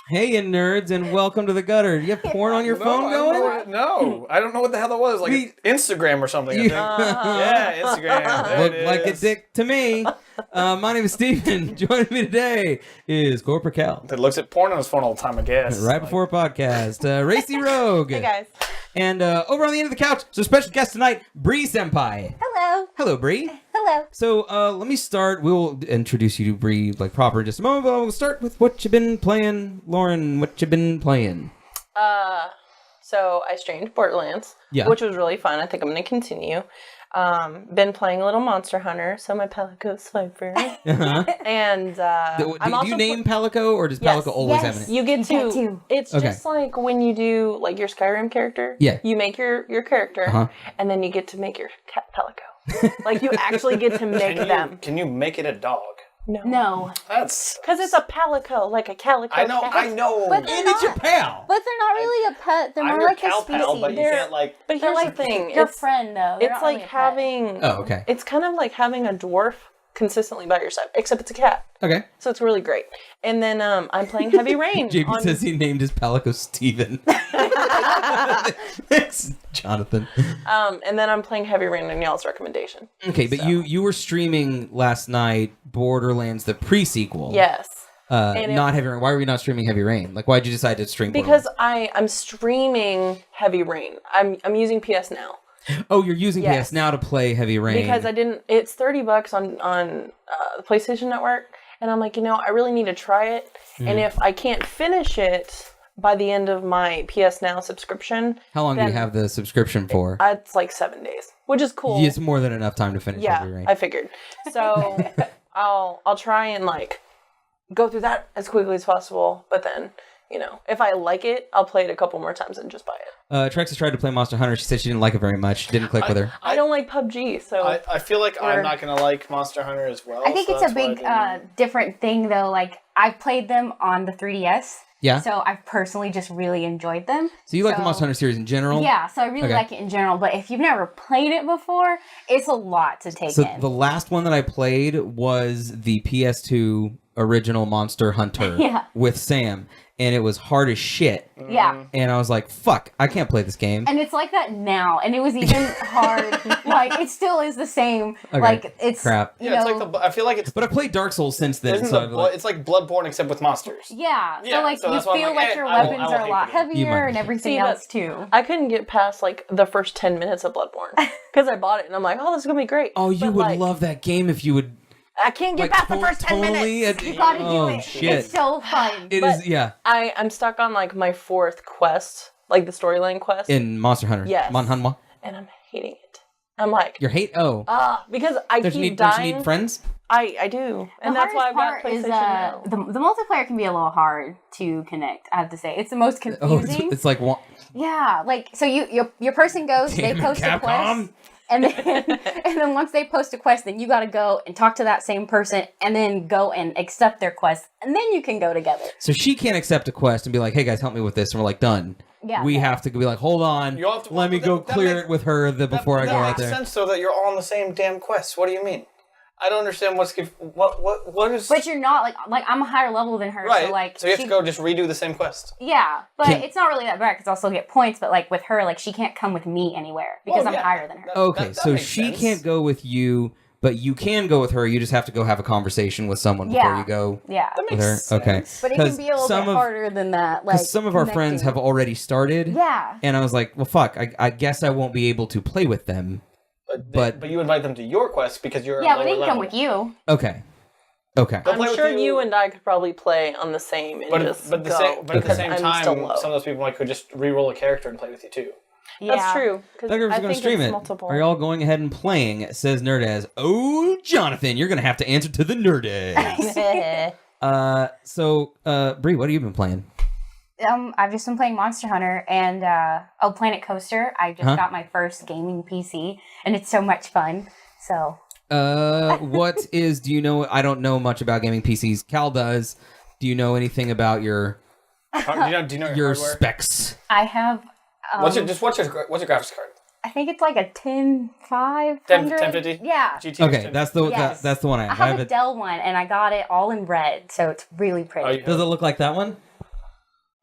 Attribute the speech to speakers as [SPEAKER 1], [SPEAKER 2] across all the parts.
[SPEAKER 1] Hey, you nerds, and welcome to the gutter. Do you have porn on your phone going?
[SPEAKER 2] No, I don't know what the hell that was. Like Instagram or something. I think. Yeah, Instagram.
[SPEAKER 1] Looked like a dick to me. My name is Steven. Joining me today is Corporate Cal.
[SPEAKER 2] That looks at porn on his phone all the time, I guess.
[SPEAKER 1] Right before a podcast. Racy Rogue.
[SPEAKER 3] Hey, guys.
[SPEAKER 1] And over on the end of the couch, so special guest tonight, BreeSenpai.
[SPEAKER 3] Hello.
[SPEAKER 1] Hello, Bree.
[SPEAKER 3] Hello.
[SPEAKER 1] So let me start. We'll introduce you to Bree like proper in just a moment, but we'll start with what you've been playing. Lauren, what you been playing?
[SPEAKER 3] So I streamed Borderlands, which was really fun. I think I'm going to continue. Been playing a little Monster Hunter, so my Palico Swiper. And
[SPEAKER 1] do you name Palico, or does Palico always have an name?
[SPEAKER 3] You get to. It's just like when you do like your Skyrim character. Yeah. You make your character, and then you get to make your cat Palico. Like you actually get to make them.
[SPEAKER 2] Can you make it a dog?
[SPEAKER 3] No.
[SPEAKER 2] That's
[SPEAKER 3] because it's a Palico, like a calico.
[SPEAKER 2] I know.
[SPEAKER 1] And it's your pal.
[SPEAKER 4] But they're not really a pet. They're more like a species.
[SPEAKER 2] Pal, but you can't like.
[SPEAKER 3] But here's the thing:
[SPEAKER 4] your friend though.
[SPEAKER 3] It's like having.
[SPEAKER 1] Oh, okay.
[SPEAKER 3] It's kind of like having a dwarf consistently by your side, except it's a cat.
[SPEAKER 1] Okay.
[SPEAKER 3] So it's really great. And then I'm playing Heavy Rain.
[SPEAKER 1] JP says he named his Palico Steven. Thanks, Jonathan.
[SPEAKER 3] And then I'm playing Heavy Rain on y'all's recommendation.
[SPEAKER 1] Okay, but you were streaming last night Borderlands, the pre-sequel.
[SPEAKER 3] Yes.
[SPEAKER 1] Not Heavy Rain. Why were you not streaming Heavy Rain? Like, why did you decide to stream
[SPEAKER 3] Because I'm streaming Heavy Rain. I'm using PS Now.
[SPEAKER 1] Oh, you're using PS Now to play Heavy Rain.
[SPEAKER 3] Because I didn't. It's $30 on the PlayStation Network, and I'm like, I really need to try it. And if I can't finish it by the end of my PS Now subscription,
[SPEAKER 1] how long do you have the subscription for?
[SPEAKER 3] It's like 7 days, which is cool.
[SPEAKER 1] It's more than enough time to finish Heavy Rain.
[SPEAKER 3] I figured. So I'll try and like go through that as quickly as possible, but then. If I like it, I'll play it a couple more times and just buy it.
[SPEAKER 1] Trexas tried to play Monster Hunter. She said she didn't like it very much. Didn't click with her.
[SPEAKER 3] I don't like PUBG, so...
[SPEAKER 2] I feel like I'm not going to like Monster Hunter as well.
[SPEAKER 4] I think it's a big different thing, though. Like, I've played them on the 3DS. Yeah. So I've personally just really enjoyed them.
[SPEAKER 1] So you like the Monster Hunter series in general?
[SPEAKER 4] Yeah, so I really like it in general. But if you've never played it before, it's a lot to take in.
[SPEAKER 1] So the last one that I played was the PS2 original Monster Hunter with Sam. And it was hard as shit.
[SPEAKER 4] Yeah.
[SPEAKER 1] And I was like, fuck, I can't play this game.
[SPEAKER 4] And it's like that now. And it was even hard. Like, it still is the same. Okay. Like, it's...
[SPEAKER 1] crap.
[SPEAKER 2] Yeah, it's like I feel like it's...
[SPEAKER 1] But I played Dark Souls since then.
[SPEAKER 2] It's like Bloodborne except with monsters.
[SPEAKER 4] Yeah. So, like, you feel like your weapons are a lot heavier and everything else, too.
[SPEAKER 3] I couldn't get past, like, the first 10 minutes of Bloodborne. Because I bought it, and I'm like, this is going to be great.
[SPEAKER 1] Oh, you would love that game if you would...
[SPEAKER 3] I can't get past the first 10 minutes.
[SPEAKER 4] You gotta do it.
[SPEAKER 1] Shit.
[SPEAKER 4] It's so fun.
[SPEAKER 1] It is, yeah.
[SPEAKER 3] I'm stuck on like my 4th quest, like the storyline quest.
[SPEAKER 1] In Monster Hunter.
[SPEAKER 3] Yes.
[SPEAKER 1] Monhanwa.
[SPEAKER 3] And I'm hating it. I'm like...
[SPEAKER 1] Your hate? Oh.
[SPEAKER 3] Because I keep dying.
[SPEAKER 1] Don't you need friends?
[SPEAKER 3] I do. And that's why I've got PlayStation now.
[SPEAKER 4] The multiplayer can be a little hard to connect, I have to say. It's the most confusing.
[SPEAKER 1] It's like...
[SPEAKER 4] Yeah, like, so your person goes, they post a quest... And then once they post a quest, then you got to go and talk to that same person and then go and accept their quest. And then you can go together.
[SPEAKER 1] So she can't accept a quest and be like, hey guys, help me with this. And we're like, done. Yeah. We have to be like, hold on. Let me go clear it with her before I go out there.
[SPEAKER 2] That makes sense so that you're all on the same damn quest. What do you mean? I don't understand what is...
[SPEAKER 4] But you're not, like I'm a higher level than her,
[SPEAKER 2] right. So you have to go just redo the same quest.
[SPEAKER 4] Yeah, but it's not really that bad because I'll still get points, but like with her, like she can't come with me anywhere because I'm higher than her.
[SPEAKER 1] Okay, so she can't go with you, but you can go with her. You just have to go have a conversation with someone before you go with her.
[SPEAKER 2] Sense.
[SPEAKER 1] Okay.
[SPEAKER 4] But it can be a little bit harder than that. Like
[SPEAKER 1] some of our friends have already started.
[SPEAKER 4] Yeah.
[SPEAKER 1] And I was like, well, fuck, I guess I won't be able to play with them.
[SPEAKER 2] But you invite them to your quest because you're
[SPEAKER 4] but they can come with you.
[SPEAKER 1] Okay.
[SPEAKER 3] I'm sure you and I could probably play on the same and
[SPEAKER 2] but at the same time, some of those people could just re-roll a character and play with you too.
[SPEAKER 3] Yeah. That's true.
[SPEAKER 1] They're going to stream it.
[SPEAKER 3] Multiple.
[SPEAKER 1] Are y'all going ahead and playing? Says Nerdaz. Oh, Jonathan, you're going to have to answer to the Nerdaz. So, Bree, what have you been playing?
[SPEAKER 4] I've just been playing Monster Hunter and Planet Coaster. I just got my first gaming PC, and it's so much fun. So,
[SPEAKER 1] do you know? I don't know much about gaming PCs. Cal does. Do you know anything about your?
[SPEAKER 2] Do you know your
[SPEAKER 1] specs?
[SPEAKER 4] I have.
[SPEAKER 2] What's your graphics card?
[SPEAKER 4] I think it's like a 1050.
[SPEAKER 2] 1050?
[SPEAKER 4] Yeah.
[SPEAKER 2] GT
[SPEAKER 1] okay, that's the one I have.
[SPEAKER 4] I have a Dell one, and I got it all in red, so it's really pretty.
[SPEAKER 1] Does it look like that one?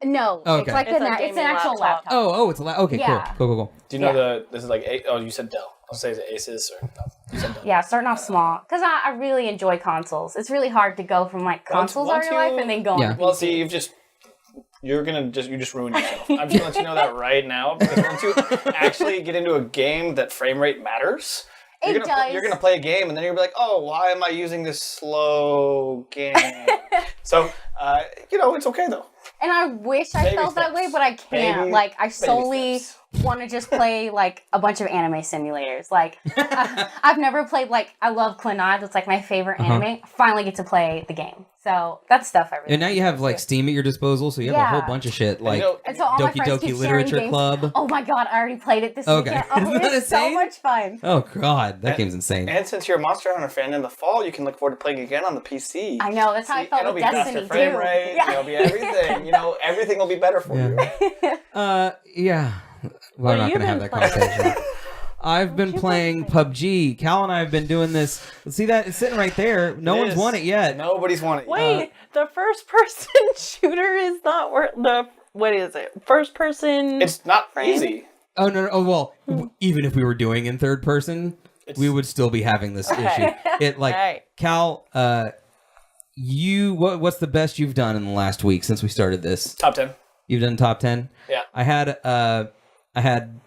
[SPEAKER 4] No,
[SPEAKER 1] Oh,
[SPEAKER 4] it's
[SPEAKER 1] okay.
[SPEAKER 4] like
[SPEAKER 3] It's a
[SPEAKER 4] it's an
[SPEAKER 3] gaming
[SPEAKER 4] actual laptop.
[SPEAKER 1] Oh, it's a okay,
[SPEAKER 4] Yeah.
[SPEAKER 1] cool.
[SPEAKER 2] Do you know this is like you said Dell. I'll say is it Asus or no? You said Dell.
[SPEAKER 4] Yeah, starting off small because I really enjoy consoles. It's really hard to go from like consoles all
[SPEAKER 2] once
[SPEAKER 4] your life and then go on.
[SPEAKER 2] Well, see, you just ruined yourself. I'm just gonna let you know that right now because once you actually get into a game that frame rate matters, you're gonna play a game and then you're gonna be like, oh, why am I using this slow game? So, it's okay though.
[SPEAKER 4] And I wish I felt that way, but I can't. Like, I solely want to just play, like, a bunch of anime simulators. Like, I've never played, like, I love Clannad. It's, like, my favorite anime. I finally get to play the game. So, that's stuff I really
[SPEAKER 1] And now you have, like, Steam at your disposal, so you have a whole bunch of shit, like
[SPEAKER 4] and so all my
[SPEAKER 1] Doki
[SPEAKER 4] friends
[SPEAKER 1] Doki
[SPEAKER 4] keep
[SPEAKER 1] Literature
[SPEAKER 4] sharing
[SPEAKER 1] Club.
[SPEAKER 4] games. Oh my god, I already played it this weekend. Oh,
[SPEAKER 1] Isn't that
[SPEAKER 4] it's so
[SPEAKER 1] insane?
[SPEAKER 4] much fun.
[SPEAKER 1] Oh, God. That game's insane.
[SPEAKER 2] And since you're a Monster Hunter fan, in the fall, you can look forward to playing again on the PC.
[SPEAKER 4] I know, that's how I felt with Destiny, too.
[SPEAKER 2] Frame rate, it'll be everything. Everything will be better for you.
[SPEAKER 1] Yeah. We're not going to have that conversation. I've been playing PUBG. Cal and I have been doing this. See that? It's sitting right there. No one's won it yet.
[SPEAKER 2] Nobody's won it yet.
[SPEAKER 3] Wait, the first person shooter is not what is it? First person.
[SPEAKER 2] It's not easy.
[SPEAKER 1] Oh, no. Oh, well, even if we were doing in third person, we would still be having this issue. Cal, what's the best you've done in the last week since we started this?
[SPEAKER 2] Top 10.
[SPEAKER 1] You've done top 10?
[SPEAKER 2] Yeah.
[SPEAKER 1] I had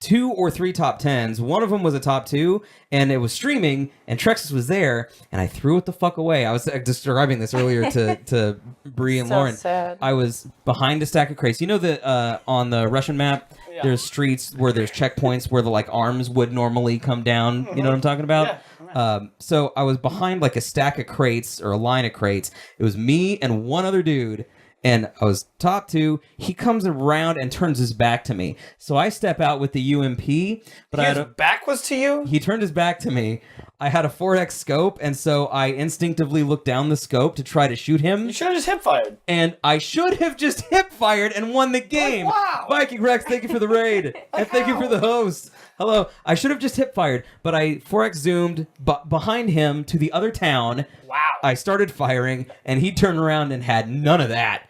[SPEAKER 1] 2 or 3 top 10s. One of them was a top 2, and it was streaming, and Trexus was there, and I threw it the fuck away. I was describing this earlier to Bree and Lauren.
[SPEAKER 3] Sad.
[SPEAKER 1] I was behind a stack of crates. You know that on the Russian map, there's streets where there's checkpoints where the like arms would normally come down. You know what I'm talking about? Yeah. So I was behind like a stack of crates or a line of crates. It was me and one other dude. And I was top 2. He comes around and turns his back to me. So I step out with the UMP. But
[SPEAKER 2] his back was to you?
[SPEAKER 1] He turned his back to me. I had a 4X scope, and so I instinctively looked down the scope to try to shoot him.
[SPEAKER 2] You should have just hip fired.
[SPEAKER 1] And I should have just hip fired and won the game.
[SPEAKER 2] Like, wow.
[SPEAKER 1] Viking Rex, thank you for the raid. And thank you for the host. Hello. I should have just hip fired, but I 4X zoomed behind him to the other town.
[SPEAKER 2] Wow.
[SPEAKER 1] I started firing, and he turned around and had none of that.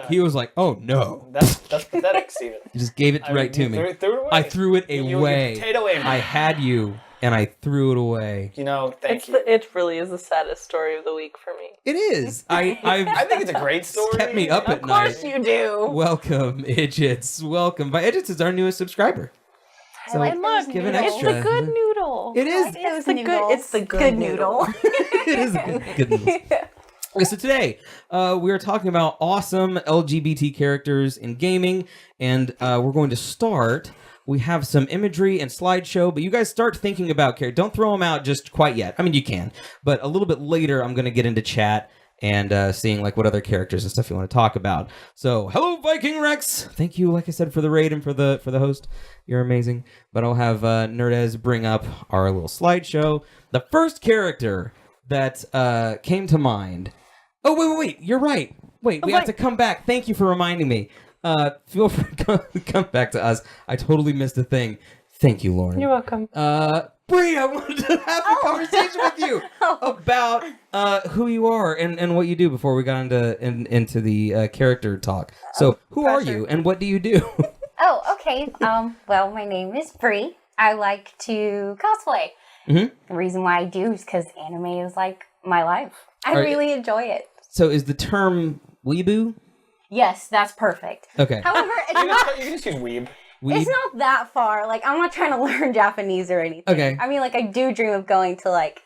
[SPEAKER 1] He was like, "Oh no."
[SPEAKER 2] That's pathetic, Steven.
[SPEAKER 1] He just gave it right to me.
[SPEAKER 2] Threw it away.
[SPEAKER 1] I threw it away.
[SPEAKER 2] Potato aim.
[SPEAKER 1] I had you, and I threw it away.
[SPEAKER 2] Thank you.
[SPEAKER 3] It really is the saddest story of the week for me.
[SPEAKER 1] It is. I
[SPEAKER 2] think it's a great story.
[SPEAKER 1] Kept me up at night.
[SPEAKER 3] Of course you do.
[SPEAKER 1] Welcome, Idgits. Welcome. Idgits is our newest subscriber. So
[SPEAKER 3] And look,
[SPEAKER 1] give an
[SPEAKER 3] it's
[SPEAKER 1] extra.
[SPEAKER 3] the good noodle.
[SPEAKER 1] It is.
[SPEAKER 3] It's the good. It's the good noodle.
[SPEAKER 1] It is good news. Okay, so today we are talking about awesome LGBT characters in gaming, and we're going to start. We have some imagery and slideshow, but you guys start thinking about characters. Don't throw them out just quite yet. I mean, you can, but a little bit later, I'm going to get into chat and seeing like what other characters and stuff you want to talk about. So, hello, Viking Rex. Thank you, like I said, for the raid and for the host. You're amazing. But I'll have Nerdez bring up our little slideshow. The first character that came to mind. Oh, wait. You're right. Wait, we have to come back. Thank you for reminding me. Feel free to come back to us. I totally missed a thing. Thank you, Lauren.
[SPEAKER 3] You're welcome.
[SPEAKER 1] Bree, I wanted to have a conversation with you about who you are and what you do before we got into the character talk. So, who are you and what do you do?
[SPEAKER 4] Oh, okay. Well, my name is Bree. I like to cosplay. Mm-hmm. The reason why I do is because anime is like my life. I really enjoy it.
[SPEAKER 1] So is the term weeboo?
[SPEAKER 4] Yes, that's perfect.
[SPEAKER 1] Okay.
[SPEAKER 4] However, it's not.
[SPEAKER 2] You can just use weeb.
[SPEAKER 4] It's not that far. Like, I'm not trying to learn Japanese or anything.
[SPEAKER 1] Okay.
[SPEAKER 4] I mean, like, I do dream of going to, like,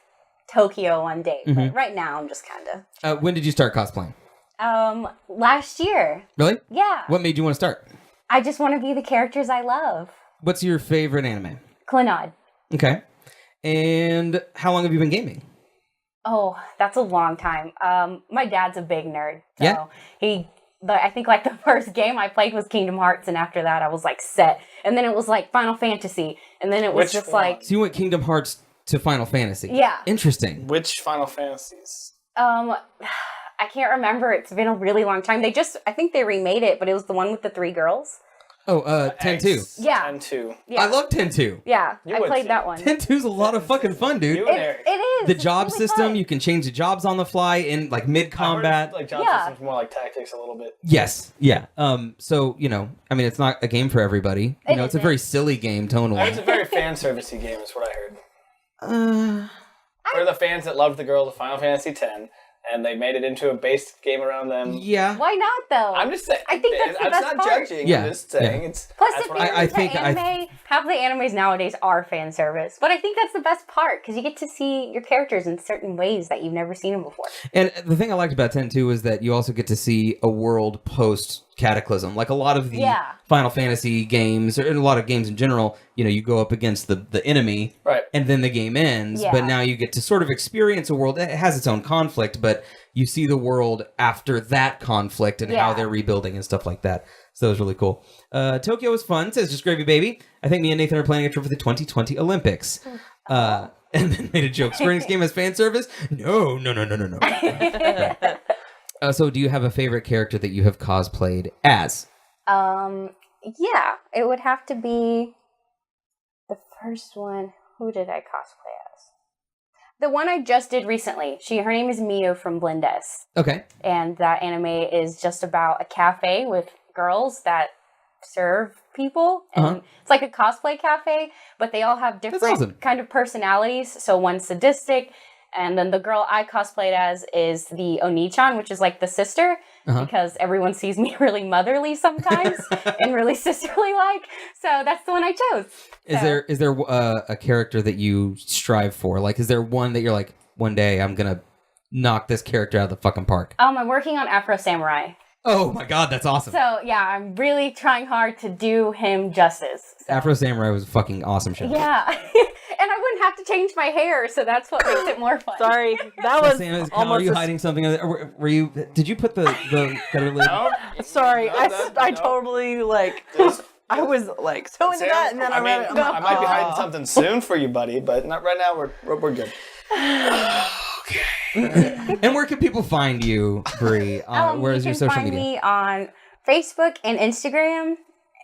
[SPEAKER 4] Tokyo one day. But right now, I'm just kind
[SPEAKER 1] of... when did you start cosplaying?
[SPEAKER 4] Last year.
[SPEAKER 1] Really?
[SPEAKER 4] Yeah.
[SPEAKER 1] What made you want to start?
[SPEAKER 4] I just want to be the characters I love.
[SPEAKER 1] What's your favorite anime?
[SPEAKER 4] Clannad.
[SPEAKER 1] Okay. And how long have you been gaming?
[SPEAKER 4] Oh, that's a long time. My dad's a big nerd. So
[SPEAKER 1] yeah.
[SPEAKER 4] I think like the first game I played was Kingdom Hearts, and after that I was like set. And then it was like Final Fantasy, and then it was just like...
[SPEAKER 1] So you went Kingdom Hearts to Final Fantasy?
[SPEAKER 4] Yeah.
[SPEAKER 1] Interesting.
[SPEAKER 2] Which Final Fantasies?
[SPEAKER 4] I can't remember. It's been a really long time. I think they remade it, but it was the one with the 3 girls.
[SPEAKER 1] Oh, 10-2.
[SPEAKER 4] Yeah.
[SPEAKER 2] 10-2.
[SPEAKER 4] Yeah.
[SPEAKER 1] I love 10-2.
[SPEAKER 4] Yeah,
[SPEAKER 2] You
[SPEAKER 4] I
[SPEAKER 2] would
[SPEAKER 4] played
[SPEAKER 2] too.
[SPEAKER 4] that one.
[SPEAKER 1] 10-2's a lot of fucking fun, dude.
[SPEAKER 2] You and Eric.
[SPEAKER 4] It is.
[SPEAKER 1] The
[SPEAKER 4] It's
[SPEAKER 1] job
[SPEAKER 4] really
[SPEAKER 1] system,
[SPEAKER 4] fun.
[SPEAKER 1] you can change the jobs on the fly in like mid combat.
[SPEAKER 2] Like job
[SPEAKER 4] Yeah.
[SPEAKER 2] systems more like tactics a little bit.
[SPEAKER 1] Yes, yeah. So I mean, it's not a game for everybody.
[SPEAKER 4] It
[SPEAKER 1] It's a
[SPEAKER 4] isn't.
[SPEAKER 1] very silly game tonally.
[SPEAKER 2] It's a very fan servicey game, is what I heard. For the fans that loved the girls of Final Fantasy X, and they made it into a base game around them.
[SPEAKER 1] Yeah.
[SPEAKER 4] Why not though?
[SPEAKER 2] I'm just saying.
[SPEAKER 4] I think that's the
[SPEAKER 2] I'm
[SPEAKER 4] best
[SPEAKER 2] not
[SPEAKER 4] part.
[SPEAKER 2] judging.
[SPEAKER 1] Yeah,
[SPEAKER 2] I'm just saying.
[SPEAKER 1] yeah.
[SPEAKER 2] It's
[SPEAKER 4] Plus,
[SPEAKER 2] that's
[SPEAKER 4] the
[SPEAKER 2] what
[SPEAKER 4] thing
[SPEAKER 2] I
[SPEAKER 4] is,
[SPEAKER 1] think
[SPEAKER 4] the anime, half the animes nowadays are fan service. But I think that's the best part because you get to see your characters in certain ways that you've never seen them before.
[SPEAKER 1] And the thing I liked about 10-2 is that you also get to see a world post Cataclysm. Like a lot of the Final Fantasy games, and a lot of games in general, you go up against the enemy,
[SPEAKER 2] right,
[SPEAKER 1] and then the game ends.
[SPEAKER 4] Yeah.
[SPEAKER 1] But now you get to sort of experience a world. It has its own conflict, but you see the world after that conflict and how they're rebuilding and stuff like that. So it was really cool. Tokyo was fun, says Just Gravy Baby. I think me and Nathan are planning a trip for the 2020 Olympics. And then made a joke. Square Enix game has fan service? No. So do you have a favorite character that you have cosplayed as?
[SPEAKER 4] Yeah, it would have to be the first one. Who did I cosplay as? The one I just did recently. Her name is Mio from Blindes.
[SPEAKER 1] Okay.
[SPEAKER 4] And that anime is just about a cafe with girls that serve people. And it's like a cosplay cafe, but they all have different kind of personalities. So one's sadistic, and then the girl I cosplayed as is the Oni-chan, which is like the sister, because everyone sees me really motherly sometimes and really sisterly-like. So that's the one I chose.
[SPEAKER 1] Is there a character that you strive for? Like, is there one that you're like, one day I'm gonna knock this character out of the fucking park?
[SPEAKER 4] I'm working on Afro Samurai.
[SPEAKER 1] Oh my god, that's awesome.
[SPEAKER 4] So yeah, I'm really trying hard to do him justice. So.
[SPEAKER 1] Afro Samurai was a fucking awesome show.
[SPEAKER 4] Yeah. And I wouldn't have to change my hair, so that's what makes it more fun.
[SPEAKER 3] Sorry, that was
[SPEAKER 1] Sam,
[SPEAKER 3] almost.
[SPEAKER 1] are you hiding something? Were you? Did you put the gutter lid?
[SPEAKER 2] No.
[SPEAKER 3] Sorry,
[SPEAKER 2] No,
[SPEAKER 3] I totally I was like so into that, and then I read it. I'm
[SPEAKER 2] I might be hiding something soon for you, buddy, but not right now. We're good.
[SPEAKER 1] Okay. And where can people find you, Bree? Where's your social media?
[SPEAKER 4] You can find me on Facebook and Instagram,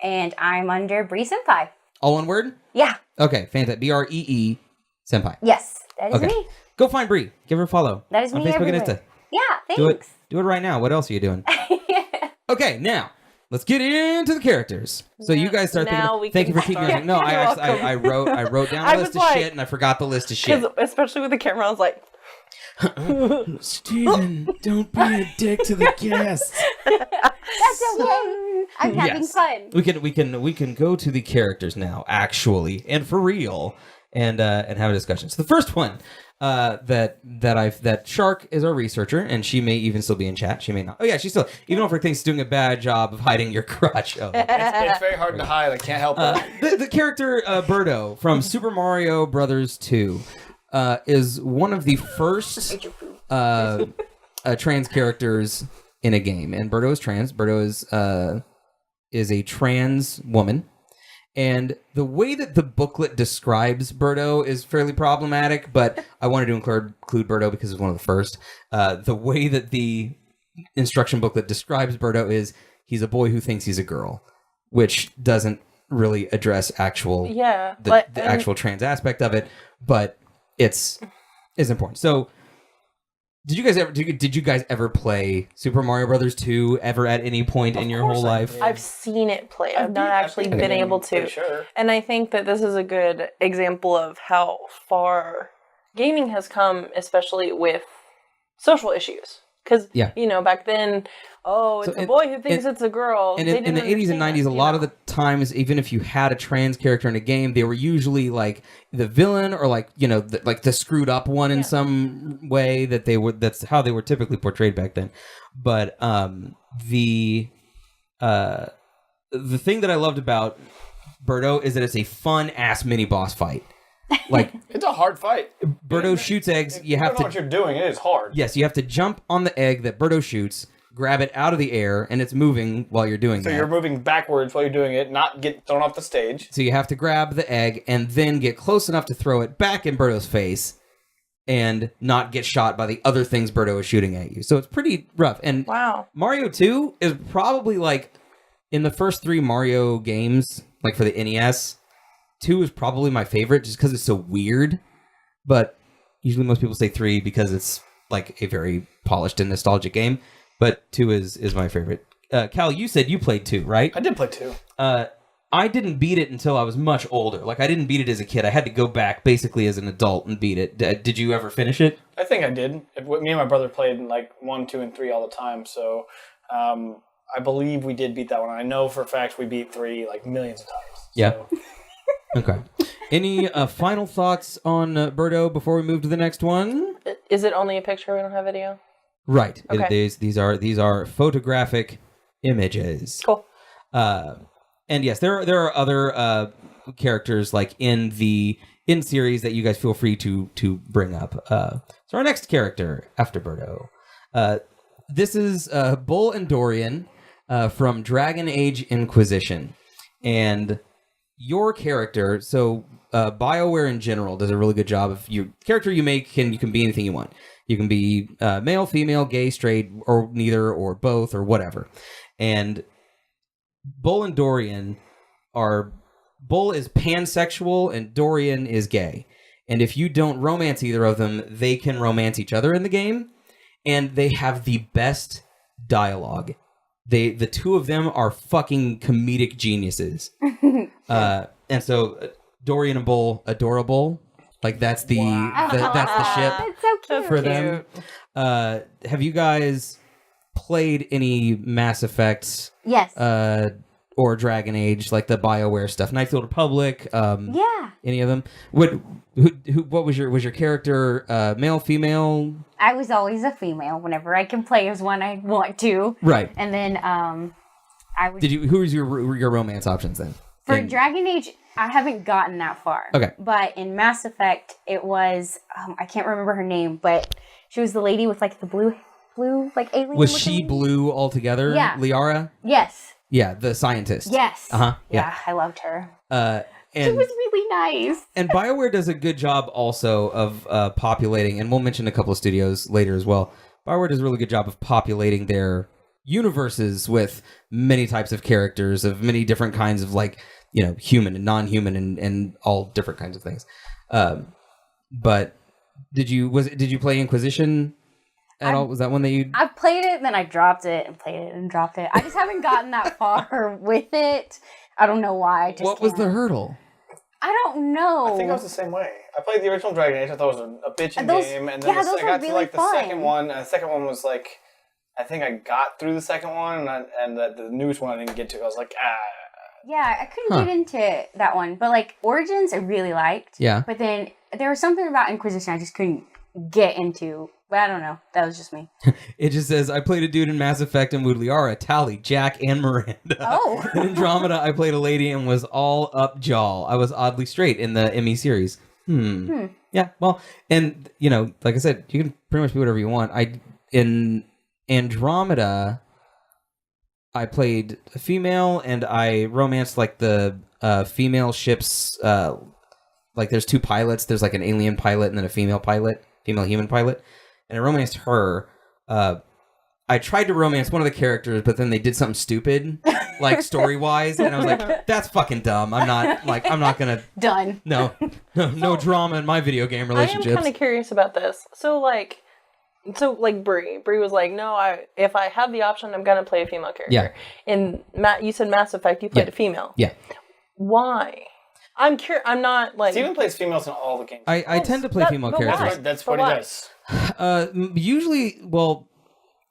[SPEAKER 4] and I'm under BreeSenpai.
[SPEAKER 1] All one word?
[SPEAKER 4] Yeah.
[SPEAKER 1] Okay, fantastic. BREE Senpai.
[SPEAKER 4] Yes, that is me.
[SPEAKER 1] Go find Bree. Give her a follow.
[SPEAKER 4] That is
[SPEAKER 1] on
[SPEAKER 4] me
[SPEAKER 1] Facebook
[SPEAKER 4] everywhere.
[SPEAKER 1] and Insta.
[SPEAKER 4] Yeah, thanks.
[SPEAKER 1] Do it right now. What else are you doing? Okay, now let's get into the characters. So you guys start thinking. Thank you for keeping me. No, I wrote down a list of shit and I forgot the list of shit.
[SPEAKER 3] Especially with the camera, I was like,
[SPEAKER 1] Steven, don't be a dick to the guests.
[SPEAKER 4] That's okay. I'm having fun.
[SPEAKER 1] We can go to the characters now, actually, and for real, and have a discussion. So the first one, that Shark is our researcher, and she may even still be in chat. She may not. Oh yeah, she's still. Even if her thinks doing a bad job of hiding your crotch. Oh.
[SPEAKER 2] It's very hard to hide. I can't help it.
[SPEAKER 1] The character Birdo from Super Mario Brothers 2 is one of the first trans characters in a game, and Birdo is trans. Birdo is a trans woman, and the way that the booklet describes Birdo is fairly problematic. But I wanted to include Birdo because it's one of the first. The way that the instruction booklet describes Birdo is he's a boy who thinks he's a girl, which doesn't really address the actual trans aspect of it, but it's important. So did you guys ever play Super Mario Brothers 2 ever at any point in your whole life?
[SPEAKER 3] I've seen it play. I've not actually been able to.
[SPEAKER 2] Sure.
[SPEAKER 3] And I think that this is a good example of how far gaming has come, especially with social issues. Because, back then, it's a boy who thinks it's a girl.
[SPEAKER 1] And in the 80s and 90s, a lot of the times, even if you had a trans character in a game, they were usually like the villain or like, the screwed up one in some way that's how they were typically portrayed back then. But the thing that I loved about Birdo is that it's a fun ass mini boss fight. Like
[SPEAKER 2] it's a hard fight.
[SPEAKER 1] Birdo shoots eggs. You have to
[SPEAKER 2] know what you're doing. It is hard.
[SPEAKER 1] Yes, you have to jump on the egg that Birdo shoots, grab it out of the air, and it's moving while you're doing that.
[SPEAKER 2] So you're moving backwards while you're doing it, not get thrown off the stage.
[SPEAKER 1] So you have to grab the egg and then get close enough to throw it back in Birdo's face and not get shot by the other things Birdo is shooting at you. So it's pretty rough. And
[SPEAKER 3] wow.
[SPEAKER 1] Mario 2 is probably like in the first 3 Mario games, like for the NES, 2 is probably my favorite just because it's so weird. But usually most people say 3 because it's like a very polished and nostalgic game. But 2 is my favorite. Cal, you said you played 2, right?
[SPEAKER 2] I did play 2.
[SPEAKER 1] I didn't beat it until I was much older. Like, I didn't beat it as a kid. I had to go back basically as an adult and beat it. Did you ever finish it?
[SPEAKER 2] I think I did. Me and my brother played like 1, 2, and 3 all the time. So I believe we did beat that one. I know for a fact we beat 3 like millions of times.
[SPEAKER 1] Yeah.
[SPEAKER 2] So.
[SPEAKER 1] Okay. Any final thoughts on Birdo before we move to the next one?
[SPEAKER 3] Is it only a picture? We don't have video?
[SPEAKER 1] Right.
[SPEAKER 3] Okay.
[SPEAKER 1] These are photographic images.
[SPEAKER 3] Cool.
[SPEAKER 1] And yes, there are other characters like in series that you guys feel free to bring up. So our next character after Birdo, this is Bull and Dorian from Dragon Age Inquisition, and your character. So BioWare in general does a really good job of your character you make. You can be anything you want. You can be male, female, gay, straight, or neither, or both, or whatever. And Bull and Dorian Bull is pansexual and Dorian is gay. And if you don't romance either of them, they can romance each other in the game. And they have the best dialogue. The two of them are fucking comedic geniuses. And so Dorian and Bull, adorable. Like that's the that's the ship
[SPEAKER 4] That's so cute.
[SPEAKER 1] for them. Have you guys played any Mass Effects?
[SPEAKER 4] Yes.
[SPEAKER 1] Or Dragon Age, like the BioWare stuff, Knights of the Old Republic.
[SPEAKER 4] Yeah.
[SPEAKER 1] Any of them? What was your character? Male, female?
[SPEAKER 4] I was always a female whenever I can play as one I want to.
[SPEAKER 1] Right.
[SPEAKER 4] And then I would.
[SPEAKER 1] Who was your romance options then?
[SPEAKER 4] For Dragon Age, I haven't gotten that far.
[SPEAKER 1] Okay.
[SPEAKER 4] But in Mass Effect, it was I can't remember her name, but she was the lady with like the blue like alien.
[SPEAKER 1] Was she blue altogether?
[SPEAKER 4] Yeah.
[SPEAKER 1] Liara?
[SPEAKER 4] Yes.
[SPEAKER 1] Yeah, the scientist.
[SPEAKER 4] Yes.
[SPEAKER 1] Uh-huh.
[SPEAKER 4] Yeah, I loved her.
[SPEAKER 1] And,
[SPEAKER 4] she was really nice.
[SPEAKER 1] And BioWare does a good job also of populating, and we'll mention a couple of studios later as well. BioWare does a really good job of populating their universes with many types of characters of many different kinds of like, human and non-human and all different kinds of things. But did you play Inquisition at all? Was that one that you...
[SPEAKER 4] I played it, then I dropped it, and played it, and dropped it. I just haven't gotten that far with it. I don't know why.
[SPEAKER 1] What was the hurdle?
[SPEAKER 4] I don't know.
[SPEAKER 2] I think I was the same way. I played the original Dragon Age. I thought it was a bitchin' game. And then I got to like the second one. And the second one was like... I think I got through the second one, and the newest one I didn't get to. I was like,
[SPEAKER 4] Yeah, I couldn't get into that one. But like Origins, I really liked.
[SPEAKER 1] Yeah.
[SPEAKER 4] But then there was something about Inquisition I just couldn't get into. But I don't know. That was just me.
[SPEAKER 1] It just says, I played a dude in Mass Effect and with Liara, Tali, Jack, and Miranda.
[SPEAKER 4] Oh.
[SPEAKER 1] In Andromeda, I played a lady and was all up jaw. I was oddly straight in the ME series. Yeah, well, and, like I said, you can pretty much be whatever you want. In Andromeda, I played a female and I romanced like the female ships. Like there's 2 pilots. There's like an alien pilot and then a female human pilot. And I romanced her. I tried to romance one of the characters, but then they did something stupid, like story-wise, and I was like, "That's fucking dumb. I'm not gonna."
[SPEAKER 4] Done.
[SPEAKER 1] No drama in my video game relationships.
[SPEAKER 3] I am kind of curious about this. So Bree was like, "No, if I have the option, I'm gonna play a female character."
[SPEAKER 1] Yeah.
[SPEAKER 3] And you said Mass Effect, you played a female.
[SPEAKER 1] Yeah.
[SPEAKER 3] Why? I'm curious. I'm not like.
[SPEAKER 2] Steven plays females in all the games.
[SPEAKER 1] I tend to play female characters.
[SPEAKER 2] That's what he does.
[SPEAKER 1] Usually, well,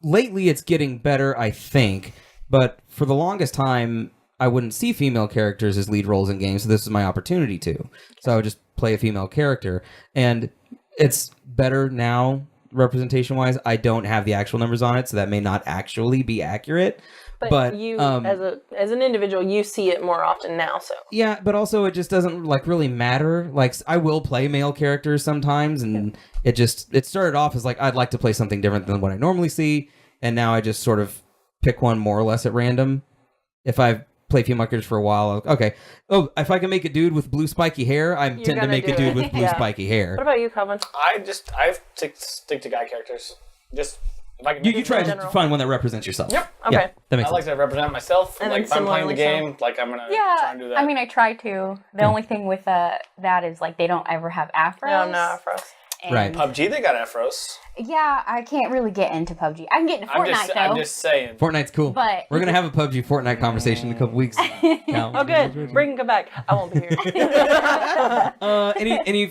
[SPEAKER 1] lately it's getting better, I think. But for the longest time, I wouldn't see female characters as lead roles in games, so this is my opportunity to. So I would just play a female character. And it's better now, representation-wise. I don't have the actual numbers on it, so that may not actually be accurate. But
[SPEAKER 3] you, as an individual, you see it more often now, so.
[SPEAKER 1] Yeah, but also it just doesn't, really matter. Like, I will play male characters sometimes, and it started off as, I'd like to play something different than what I normally see, and now I just sort of pick one more or less at random. If I've played female characters for a while, okay. Oh, if I can make a dude with blue spiky hair, I tend to make a dude with blue spiky hair.
[SPEAKER 3] What about you, Calvin?
[SPEAKER 2] I stick to guy characters. Just
[SPEAKER 1] You try to find one that represents yourself.
[SPEAKER 2] Yep.
[SPEAKER 3] Okay.
[SPEAKER 1] Yeah, that makes
[SPEAKER 2] I like
[SPEAKER 1] sense.
[SPEAKER 2] to represent myself.
[SPEAKER 3] And
[SPEAKER 2] like if I'm playing the game,
[SPEAKER 3] so.
[SPEAKER 2] like I'm gonna try and do that.
[SPEAKER 4] I mean, I try to. The only thing with that is like they don't ever have afros.
[SPEAKER 3] No afros.
[SPEAKER 1] Right.
[SPEAKER 2] PUBG, they got afros.
[SPEAKER 4] Yeah, I can't really get into PUBG. I can get into Fortnite though.
[SPEAKER 2] I'm just saying.
[SPEAKER 1] Fortnite's cool.
[SPEAKER 4] But
[SPEAKER 1] we're gonna have a PUBG Fortnite conversation in a couple weeks.
[SPEAKER 3] Oh, good. Bring him back. I won't be here.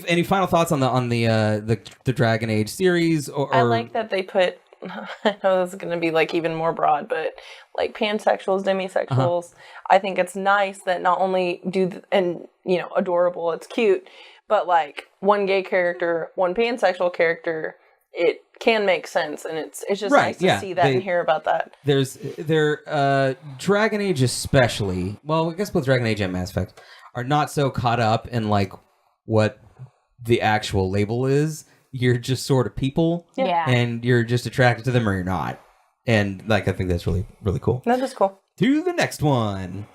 [SPEAKER 1] Any final thoughts on the Dragon Age series? Or
[SPEAKER 3] I like that they put. I know this is going to be like even more broad, but like pansexuals, demisexuals. I think it's nice that not only adorable, it's cute, but like one gay character, one pansexual character, it can make sense, and it's just nice to see that and hear about that.
[SPEAKER 1] Dragon Age especially. Well, I guess both Dragon Age and Mass Effect are not so caught up in like what the actual label is. You're just sort of people, and you're just attracted to them or you're not. And like I think that's really, really cool.
[SPEAKER 3] That is cool.
[SPEAKER 1] To the next one.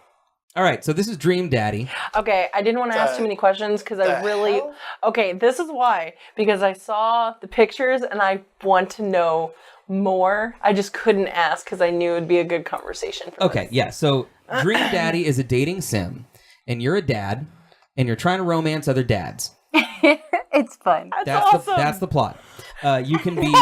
[SPEAKER 1] All right, so this is Dream Daddy.
[SPEAKER 3] Okay, I didn't want to ask too many questions because I really... Okay, this is why. Because I saw the pictures and I want to know more. I just couldn't ask because I knew it would be a good conversation for this.
[SPEAKER 1] Yeah, so Dream Daddy is a dating sim, and you're a dad, and you're trying to romance other dads.
[SPEAKER 4] It's fun.
[SPEAKER 3] That's awesome.
[SPEAKER 1] That's the plot. You can be